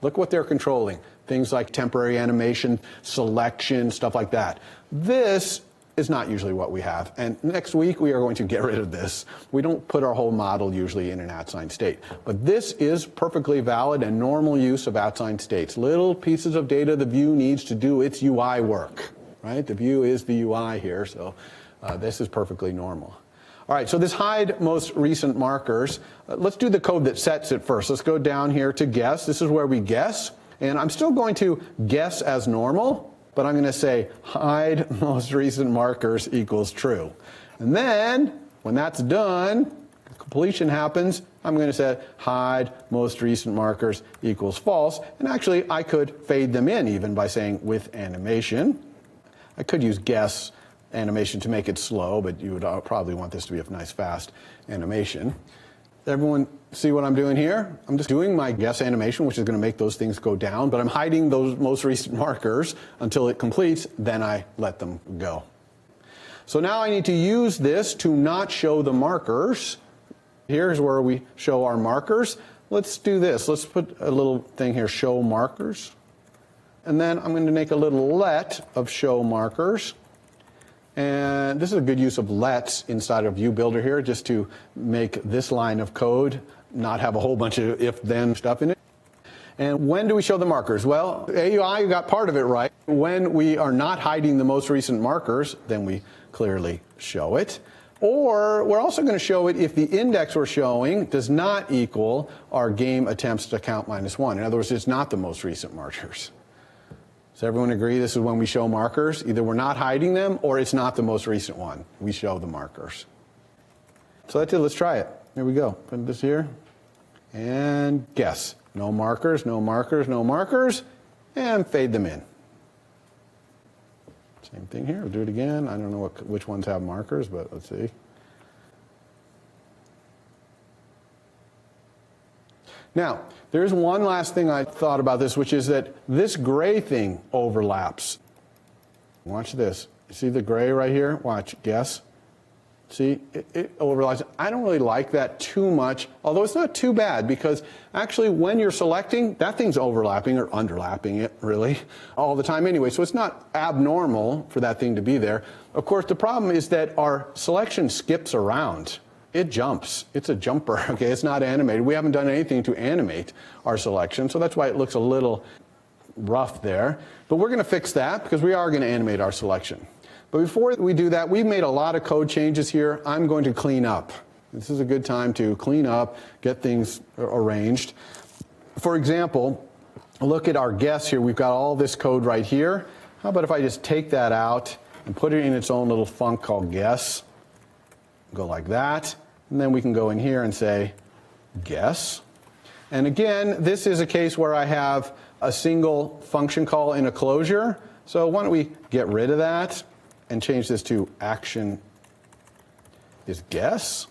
Look what they're controlling. Things like temporary animation, selection, stuff like that. This is not usually what we have. And next week, we are going to get rid of this. We don't put our whole model usually in an @state. But this is perfectly valid and normal use of @states. Little pieces of data the view needs to do its UI work, right? The view is the UI here, so this is perfectly normal. All right, so this hide most recent markers, let's do the code that sets it first. Let's go down here to guess. This is where we guess. And I'm still going to guess as normal, but I'm going to say hide most recent markers equals true. And then, when that's done, completion happens, I'm going to say hide most recent markers equals false. And actually, I could fade them in even by saying with animation. I could use guess animation to make it slow, but you would probably want this to be a nice fast animation. Everyone see what I'm doing here? I'm just doing my guess animation, which is going to make those things go down, but I'm hiding those most recent markers until it completes, then I let them go. So now I need to use this to not show the markers. Here's where we show our markers. Let's do this. Let's put a little thing here, show markers. And then I'm going to make a little let of show markers. And this is a good use of lets inside of View Builder here, just to make this line of code not have a whole bunch of if-then stuff in it. And when do we show the markers? Well, AUI got part of it right. When we are not hiding the most recent markers, then we clearly show it. Or we're also going to show it if the index we're showing does not equal our game attempts to count -1. In other words, it's not the most recent markers. Does everyone agree this is when we show markers? Either we're not hiding them or it's not the most recent one. We show the markers. So that's it. Let's try it. Here we go. Put this here. And guess. No markers, no markers, no markers. And fade them in. Same thing here. We'll do it again. I don't know which ones have markers, but let's see. Now, there's one last thing I thought about this, which is that this gray thing overlaps. Watch this. You see the gray right here? Watch. Guess. See? It overlaps. I don't really like that too much, although it's not too bad, because actually when you're selecting, that thing's overlapping or underlapping it, really, all the time anyway. So it's not abnormal for that thing to be there. Of course, the problem is that our selection skips around. It jumps. It's a jumper. Okay, it's not animated. We haven't done anything to animate our selection, so that's why it looks a little rough there. But we're going to fix that because we are going to animate our selection. But before we do that, we've made a lot of code changes here. I'm going to clean up. This is a good time to clean up, get things arranged. For example, look at our guess here. We've got all this code right here. How about if I just take that out and put it in its own little func called guess? Go like that, and then we can go in here and say guess. And again, this is a case where I have a single function call in a closure. So why don't we get rid of that and change this to action is guess.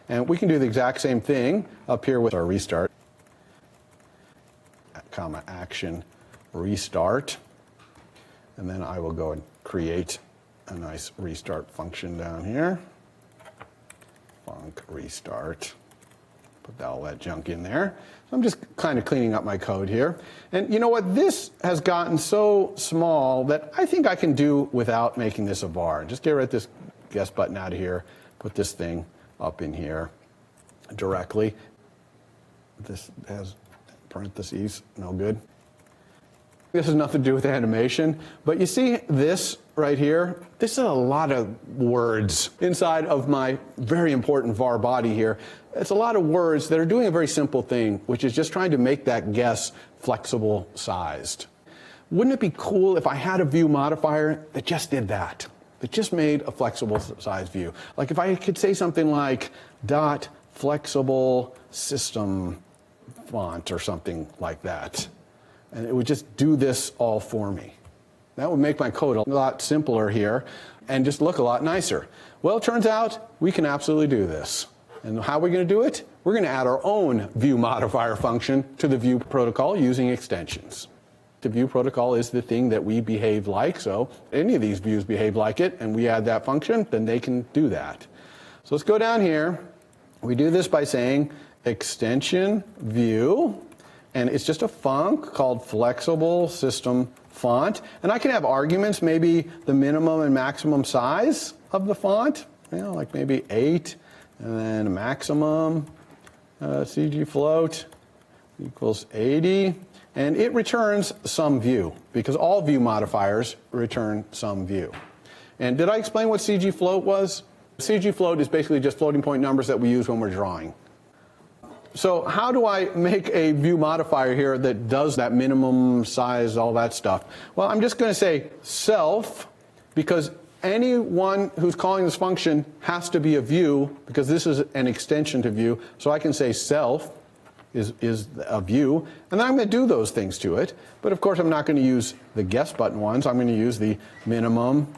And we can do the exact same thing up here with our restart, comma, action restart. And then I will go and create a nice restart function down here. Func restart. Put all that junk in there. So I'm just kind of cleaning up my code here. And you know what? This has gotten so small that I think I can do without making this a var. Just get rid of this guess button out of here. Put this thing up in here directly. This has parentheses, no good. This has nothing to do with animation, but you see this right here? This is a lot of words inside of my very important var body here. It's a lot of words that are doing a very simple thing, which is just trying to make that guess flexible sized. Wouldn't it be cool if I had a view modifier that just did that? That just made a flexible size view. Like if I could say something like dot flexible system font or something like that. And it would just do this all for me. That would make my code a lot simpler here and just look a lot nicer. Well, it turns out we can absolutely do this. And how are we going to do it? We're going to add our own view modifier function to the view protocol using extensions. The view protocol is the thing that we behave like, so any of these views behave like it, and we add that function, then they can do that. So let's go down here. We do this by saying extension view, and it's just a func called flexible system font. And I can have arguments, maybe the minimum and maximum size of the font, you know, like maybe 8, and then a maximum CG float equals 80. And it returns some view, because all view modifiers return some view. And did I explain what CG float was? CG float is basically just floating point numbers that we use when we're drawing. So how do I make a view modifier here that does that minimum size, all that stuff? Well, I'm just going to say self, because anyone who's calling this function has to be a view, because this is an extension to view. So I can say self is a view, and then I'm going to do those things to it. But of course, I'm not going to use the guess button ones. I'm going to use the minimum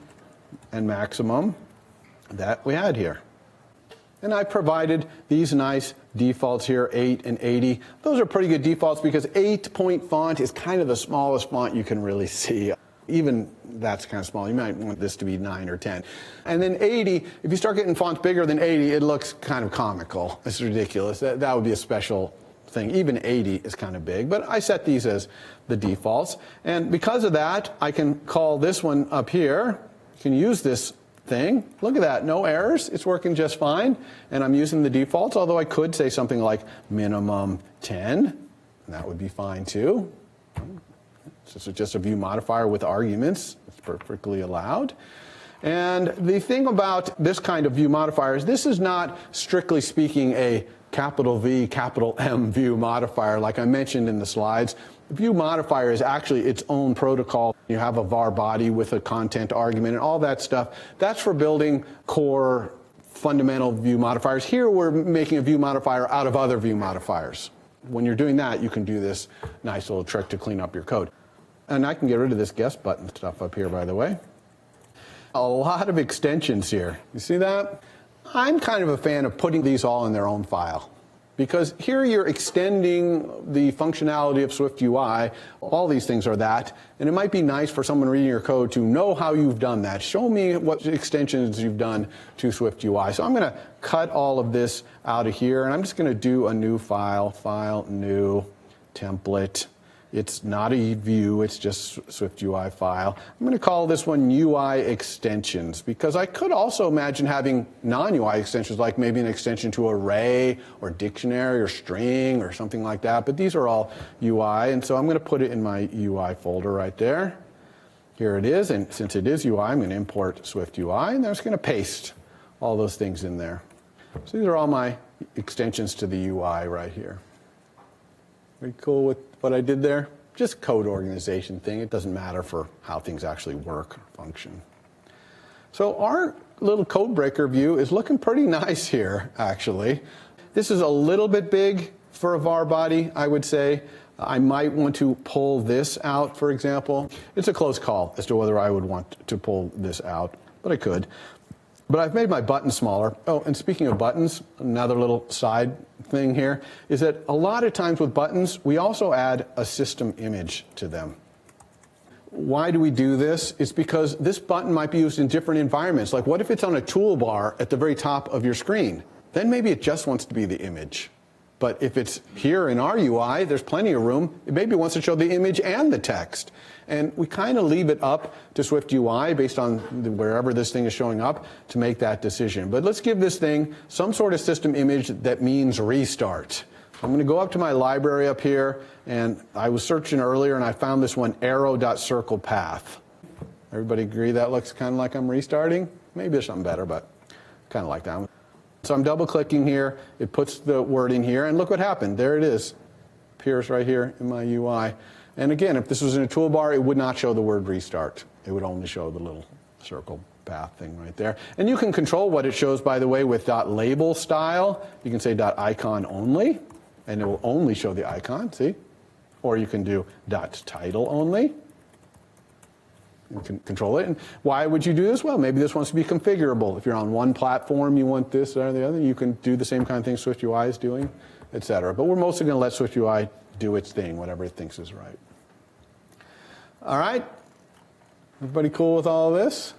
and maximum that we had here. And I provided these nice defaults here, 8 and 80. Those are pretty good defaults because 8-point font is kind of the smallest font you can really see. Even that's kind of small. You might want this to be 9 or 10. And then 80, if you start getting fonts bigger than 80, it looks kind of comical. It's ridiculous. That would be a special thing. Even 80 is kind of big, but I set these as the defaults. And because of that, I can call this one up here. You can use this thing. Look at that, no errors. It's working just fine. And I'm using the defaults, although I could say something like minimum 10. And that would be fine too. This is just a view modifier with arguments. It's perfectly allowed. And the thing about this kind of view modifier is this is not, strictly speaking, a capital V, capital M view modifier like I mentioned in the slides. The view modifier is actually its own protocol. You have a var body with a content argument and all that stuff. That's for building core fundamental view modifiers. Here we're making a view modifier out of other view modifiers. When you're doing that, you can do this nice little trick to clean up your code. And I can get rid of this guess button stuff up here, by the way. A lot of extensions here. You see that? I'm kind of a fan of putting these all in their own file. Because here you're extending the functionality of SwiftUI. All these things are that. And it might be nice for someone reading your code to know how you've done that. Show me what extensions you've done to SwiftUI. So I'm going to cut all of this out of here. And I'm just going to do a new file, file, new, template. It's not a view, it's just SwiftUI file. I'm going to call this one UI extensions, because I could also imagine having non-UI extensions, like maybe an extension to array or dictionary or string or something like that. But these are all UI, and so I'm going to put it in my UI folder right there. Here it is, and since it is UI, I'm going to import SwiftUI, and I'm just going to paste all those things in there. So these are all my extensions to the UI right here. Pretty cool with what I did there? Just code organization thing. It doesn't matter for how things actually work or function. So our little CodeBreaker view is looking pretty nice here, actually. This is a little bit big for a var body, I would say. I might want to pull this out, for example. It's a close call as to whether I would want to pull this out, but I could. But I've made my button smaller. Oh, and speaking of buttons, another little side thing here is that a lot of times with buttons, we also add a system image to them. Why do we do this? It's because this button might be used in different environments. Like, what if it's on a toolbar at the very top of your screen? Then maybe it just wants to be the image. But if it's here in our UI, there's plenty of room. It maybe wants to show the image and the text. And we kind of leave it up to SwiftUI based on wherever this thing is showing up to make that decision. But let's give this thing some sort of system image that means restart. I'm going to go up to my library up here, and I was searching earlier, and I found this one, arrow.circlePath. Everybody agree that looks kind of like I'm restarting? Maybe there's something better, but kind of like that one. So I'm double-clicking here. It puts the word in here, and look what happened. There it is. Appears right here in my UI. And again, if this was in a toolbar, it would not show the word restart. It would only show the little circle path thing right there. And you can control what it shows, by the way, with .label style. You can say .icon only, and it will only show the icon, see? Or you can do .title only. You can control it. And why would you do this? Well, maybe this wants to be configurable. If you're on one platform, you want this or the other, you can do the same kind of thing SwiftUI is doing, et cetera. But we're mostly going to let SwiftUI do its thing, whatever it thinks is right. All right? Everybody cool with all of this?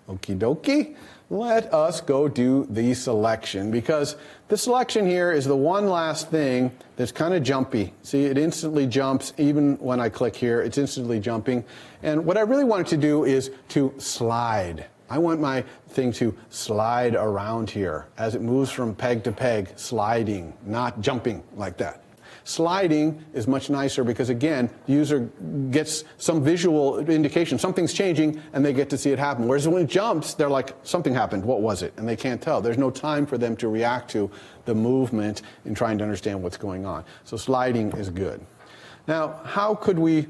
Okie dokie. Let us go do the selection, because the selection here is the one last thing that's kind of jumpy. See, it instantly jumps. Even when I click here, it's instantly jumping. And what I really wanted to do is to slide. I want my thing to slide around here as it moves from peg to peg, sliding, not jumping like that. Sliding is much nicer because, again, the user gets some visual indication. Something's changing, and they get to see it happen. Whereas when it jumps, they're like, something happened. What was it? And they can't tell. There's no time for them to react to the movement in trying to understand what's going on. So sliding is good. Now, how could we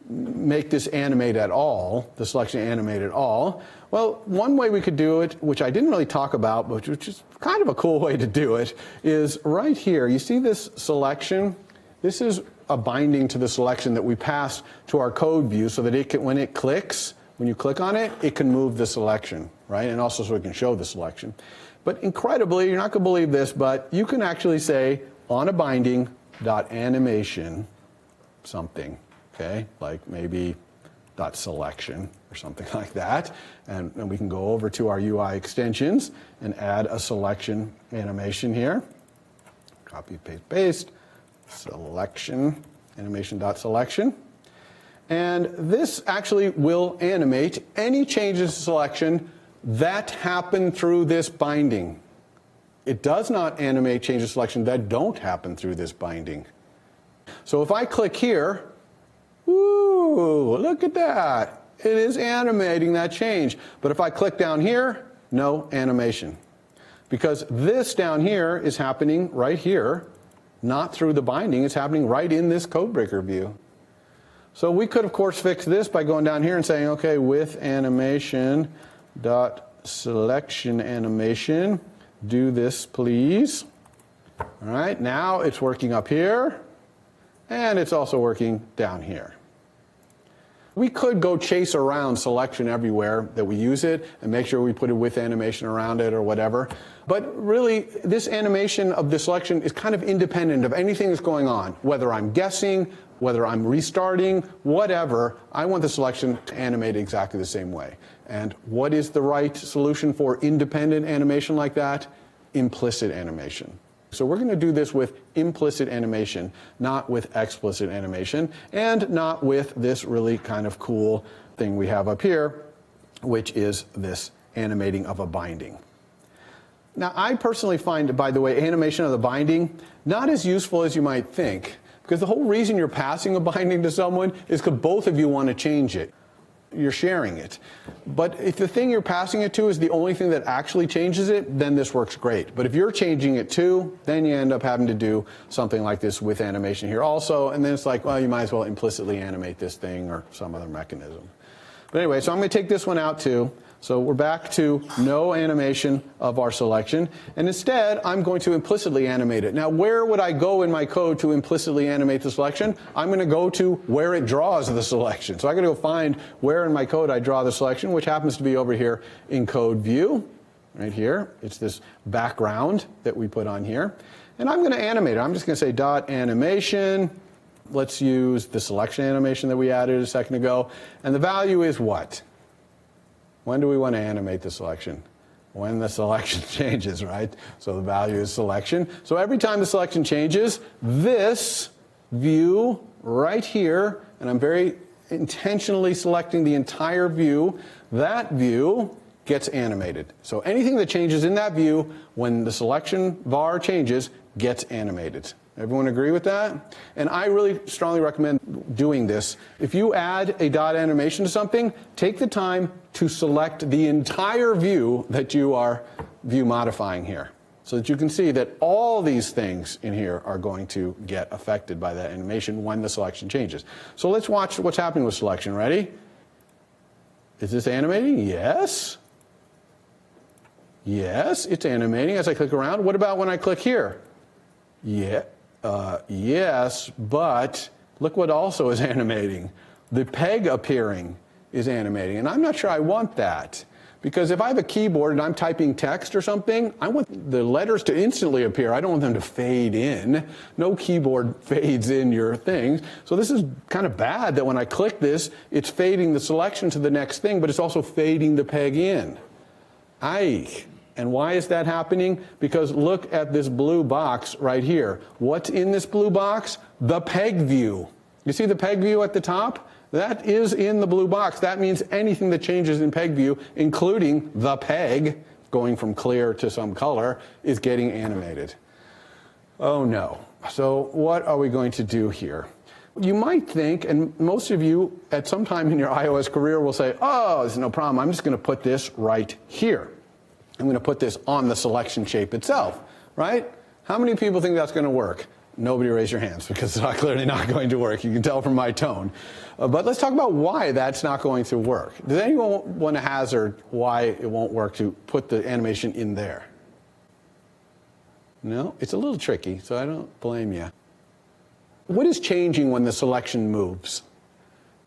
make this animate at all, the selection animate at all? Well, one way we could do it, which I didn't really talk about, but which is kind of a cool way to do it, is right here. You see this selection? This is a binding to the selection that we pass to our code view so that it can, when it clicks, when you click on it, it can move the selection, right? And also so it can show the selection. But incredibly, you're not going to believe this, but you can actually say on a binding dot animation something, okay? Like maybe dot selection or something like that. And we can go over to our UI extensions and add a selection animation here. Copy, paste, paste. Selection, animation.selection. And this actually will animate any changes to selection that happen through this binding. It does not animate changes to selection that don't happen through this binding. So if I click here, ooh, look at that. It is animating that change. But if I click down here, no animation. Because this down here is happening right here, not through the binding. It's happening right in this CodeBreaker view. So we could, of course, fix this by going down here and saying, okay, with animation dot selection animation, do this, please. All right, now it's working up here, and it's also working down here. We could go chase around selection everywhere that we use it and make sure we put a with animation around it or whatever. But really, this animation of the selection is kind of independent of anything that's going on. Whether I'm guessing, whether I'm restarting, whatever, I want the selection to animate exactly the same way. And what is the right solution for independent animation like that? Implicit animation. So we're going to do this with implicit animation, not with explicit animation, and not with this really kind of cool thing we have up here, which is this animating of a binding. Now, I personally find, by the way, animation of the binding not as useful as you might think, because the whole reason you're passing a binding to someone is because both of you want to change it. You're sharing it. But if the thing you're passing it to is the only thing that actually changes it, then this works great. But if you're changing it too, then you end up having to do something like this with animation here also, and then it's like, well, you might as well implicitly animate this thing or some other mechanism. But anyway, so I'm going to take this one out too. So we're back to no animation of our selection. And instead, I'm going to implicitly animate it. Now, where would I go in my code to implicitly animate the selection? I'm going to go to where it draws the selection. So I'm going to go find where in my code I draw the selection, which happens to be over here in code view, right here. It's this background that we put on here. And I'm going to animate it. I'm just going to say dot animation. Let's use the selection animation that we added a second ago. And the value is what? When do we want to animate the selection? When the selection changes, right? So the value is selection. So every time the selection changes, this view right here, and I'm very intentionally selecting the entire view, that view gets animated. So anything that changes in that view, when the selection var changes, gets animated. Everyone agree with that? And I really strongly recommend doing this. If you add a dot animation to something, take the time to select the entire view that you are view modifying here, so that you can see that all these things in here are going to get affected by that animation when the selection changes. So let's watch what's happening with selection. Ready? Is this animating? Yes. Yes, it's animating as I click around. What about when I click here? Yeah. Yes, but look what also is animating. The peg appearing is animating, and I'm not sure I want that. Because if I have a keyboard and I'm typing text or something, I want the letters to instantly appear. I don't want them to fade in. No keyboard fades in your things. So this is kind of bad that when I click this, it's fading the selection to the next thing, but it's also fading the peg in. Aye. And why is that happening? Because look at this blue box right here. What's in this blue box? The peg view. You see the peg view at the top? That is in the blue box. That means anything that changes in peg view, including the peg, going from clear to some color, is getting animated. Oh no. So what are we going to do here? You might think, and most of you at some time in your iOS career will say, oh, there's no problem. I'm just going to put this right here. I'm going to put this on the selection shape itself, right? How many people think that's going to work? Nobody raise your hands, because it's clearly not going to work. You can tell from my tone. But let's talk about why that's not going to work. Does anyone want to hazard why it won't work to put the animation in there? No? It's a little tricky, so I don't blame you. What is changing when the selection moves?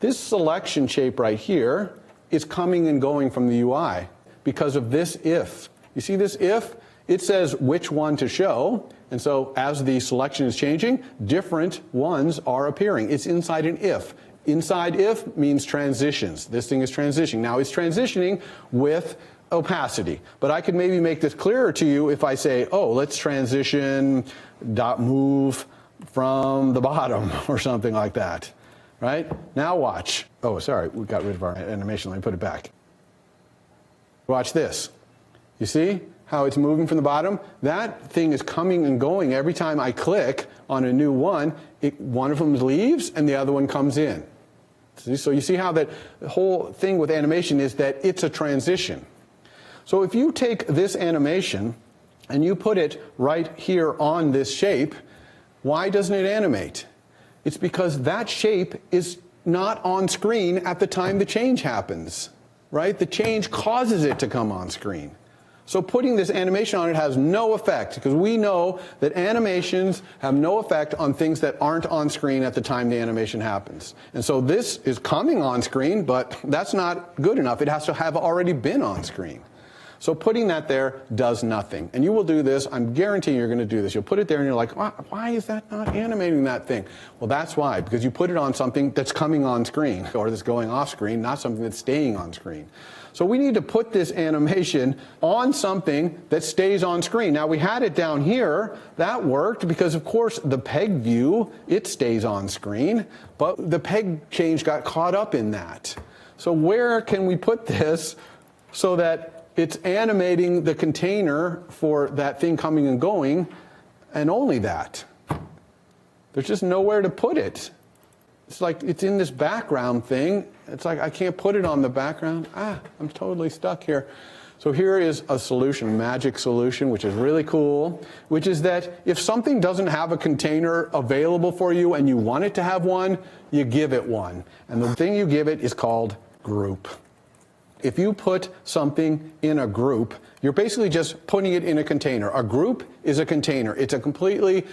This selection shape right here is coming and going from the UI. Because of this if. You see this if? It says which one to show. And so as the selection is changing, different ones are appearing. It's inside an if. Inside if means transitions. This thing is transitioning. Now it's transitioning with opacity. But I could maybe make this clearer to you if I say, oh, let's transition dot move from the bottom or something like that. Right? Now watch. Oh, sorry, we got rid of our animation. Let me put it back. Watch this. You see how it's moving from the bottom? That thing is coming and going every time I click on a new one. One of them leaves and the other one comes in. So you see how that whole thing with animation is that it's a transition. So if you take this animation and you put it right here on this shape, why doesn't it animate? It's because that shape is not on screen at the time the change happens. Right? The change causes it to come on screen. So putting this animation on it has no effect, because we know that animations have no effect on things that aren't on screen at the time the animation happens. And so this is coming on screen, but that's not good enough. It has to have already been on screen. So putting that there does nothing. And you will do this. I'm guaranteeing you're going to do this. You'll put it there and you're like, why is that not animating that thing? Well, that's why, because you put it on something that's coming on screen or that's going off screen, not something that's staying on screen. So we need to put this animation on something that stays on screen. Now, we had it down here. That worked because, of course, the peg view, it stays on screen. But the peg change got caught up in that. So where can we put this so that it's animating the container for that thing coming and going, and only that? There's just nowhere to put it. It's like it's in this background thing. It's like I can't put it on the background. I'm totally stuck here. So here is a solution, a magic solution, which is really cool, which is that if something doesn't have a container available for you and you want it to have one, you give it one. And the thing you give it is called group. If you put something in a group, you're basically just putting it in a container. A group is a container. It's a completely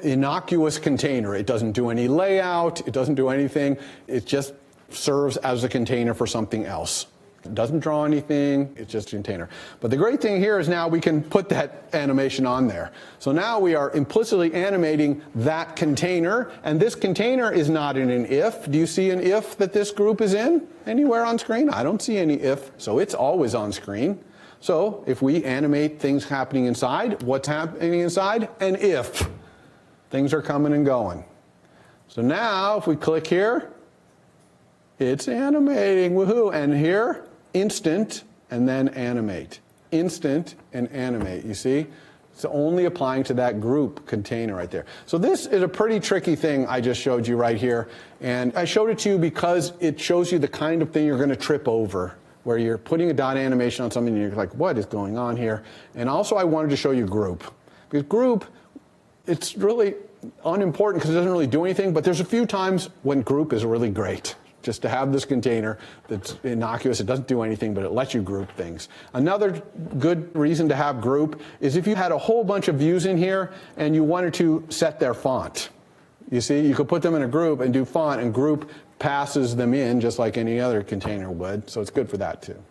innocuous container. It doesn't do any layout. It doesn't do anything. It just serves as a container for something else. It doesn't draw anything. It's just a container. But the great thing here is now we can put that animation on there. So now we are implicitly animating that container. And this container is not in an if. Do you see an if that this group is in anywhere on screen? I don't see any if. So it's always on screen. So if we animate things happening inside, what's happening inside? An if. Things are coming and going. So now if we click here, it's animating. Woohoo. And here, instant, and then animate. Instant and animate, you see? It's only applying to that group container right there. So this is a pretty tricky thing I just showed you right here. And I showed it to you because it shows you the kind of thing you're going to trip over, where you're putting a dot animation on something and you're like, what is going on here? And also I wanted to show you group. Because group, it's really unimportant because it doesn't really do anything, but there's a few times when group is really great. Just to have this container that's innocuous, it doesn't do anything, but it lets you group things. Another good reason to have group is if you had a whole bunch of views in here and you wanted to set their font. You see, you could put them in a group and do font, and group passes them in just like any other container would, so it's good for that too.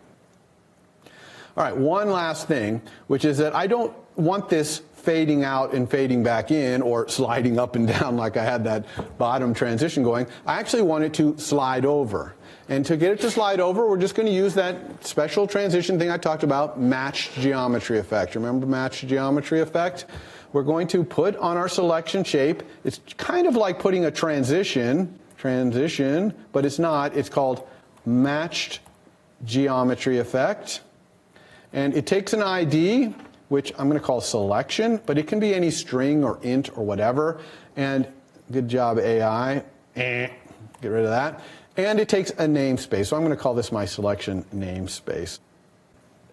All right, one last thing, which is that I don't want this fading out and fading back in or sliding up and down like I had that bottom transition going. I actually want it to slide over. And to get it to slide over, we're just going to use that special transition thing I talked about, matched geometry effect. Remember matched geometry effect? We're going to put on our selection shape. It's kind of like putting a transition, but it's not. It's called matched geometry effect. And it takes an ID, which I'm going to call selection, but it can be any string or int or whatever. And good job, AI. Get rid of that. And it takes a namespace. So I'm going to call this my selection namespace.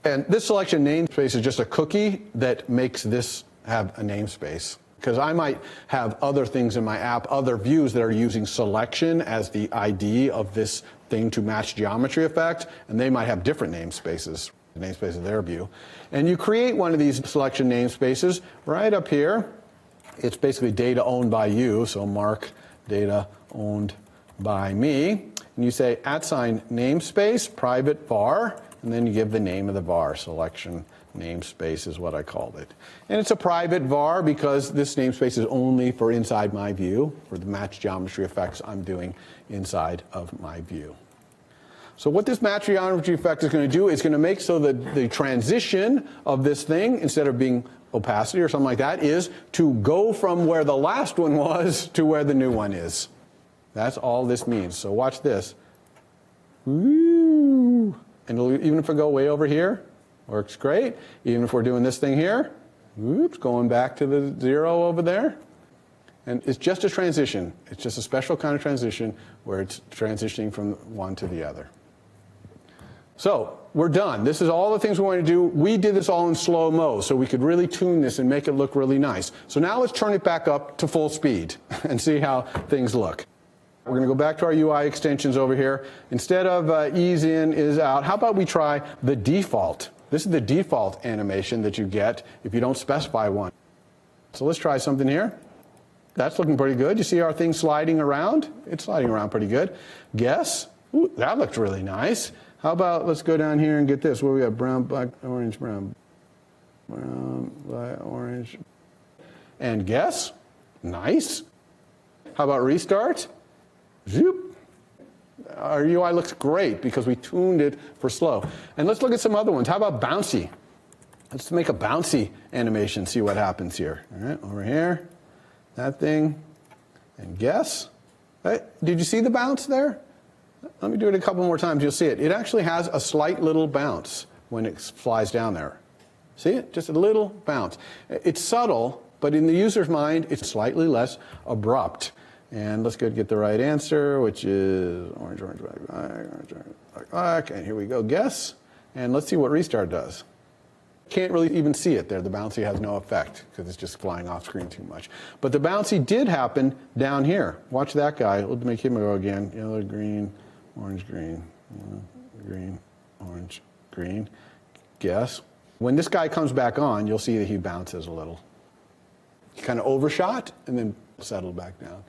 And this selection namespace is just a cookie that makes this have a namespace. Because I might have other things in my app, other views that are using selection as the ID of this thing to match geometry effect, and they might have different namespaces. Namespace of their view. And you create one of these selection namespaces right up here. It's basically data owned by you, so mark data owned by me. And you say @namespace, private var, and then you give the name of the var. Selection namespace is what I called it. And it's a private var because this namespace is only for inside my view, for the match geometry effects I'm doing inside of my view. So what this match geometry effect is going to do is going to make so that the transition of this thing, instead of being opacity or something like that, is to go from where the last one was to where the new one is. That's all this means. So watch this. Woo. And even if I go way over here, works great. Even if we're doing this thing here, whoops, going back to the 0 over there. And it's just a transition. It's just a special kind of transition where it's transitioning from one to the other. So we're done. This is all the things we want to do. We did this all in slow-mo, so we could really tune this and make it look really nice. So now let's turn it back up to full speed and see how things look. We're going to go back to our UI extensions over here. Instead of ease in, is out, how about we try the default? This is the default animation that you get if you don't specify one. So let's try something here. That's looking pretty good. You see our thing sliding around? It's sliding around pretty good. Guess? Ooh, that looked really nice. How about let's go down here and get this. Where we have brown, black, orange, brown. Brown, black, orange. And guess? Nice. How about restart? Zoop. Our UI looks great because we tuned it for slow. And let's look at some other ones. How about bouncy? Let's make a bouncy animation, see what happens here. All right, over here. That thing. And guess? Hey, did you see the bounce there? Let me do it a couple more times. You'll see it. It actually has a slight little bounce when it flies down there. See it? Just a little bounce. It's subtle, but in the user's mind, it's slightly less abrupt. And let's go get the right answer, which is orange, orange, black, orange, orange, black. And here we go. Guess. And let's see what restart does. Can't really even see it there. The bouncy has no effect because it's just flying off screen too much. But the bouncy did happen down here. Watch that guy. Let's make him go again. Yellow, green, orange, green. Green, orange, green. Guess. When this guy comes back on, you'll see that he bounces a little. He kind of overshot and then settled back down.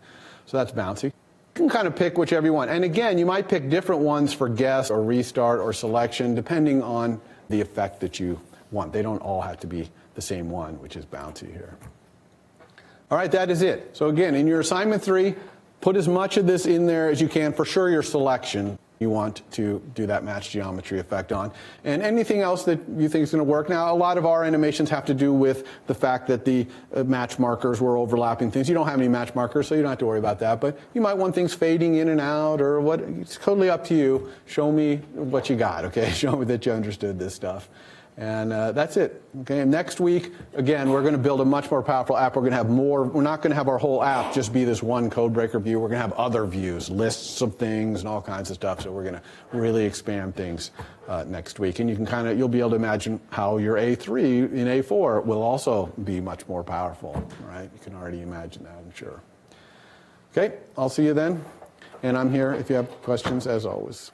So that's bouncy. You can kind of pick whichever you want. And again, you might pick different ones for guess or restart or selection, depending on the effect that you want. They don't all have to be the same one, which is bouncy here. All right, that is it. So again, in your assignment 3, put as much of this in there as you can. For sure, your selection you want to do that match geometry effect on. And anything else that you think is going to work. Now, a lot of our animations have to do with the fact that the match markers were overlapping things. You don't have any match markers, so you don't have to worry about that. But you might want things fading in and out or what. It's totally up to you. Show me what you got, okay? Show me that you understood this stuff. And that's it. Okay. And next week, again, we're going to build a much more powerful app. We're going to have more. We're not going to have our whole app just be this one CodeBreaker view. We're going to have other views, lists of things, and all kinds of stuff. So we're going to really expand things next week. And you can you'll be able to imagine how your A3 in A4 will also be much more powerful. Right? You can already imagine that, I'm sure. Okay. I'll see you then. And I'm here if you have questions, as always.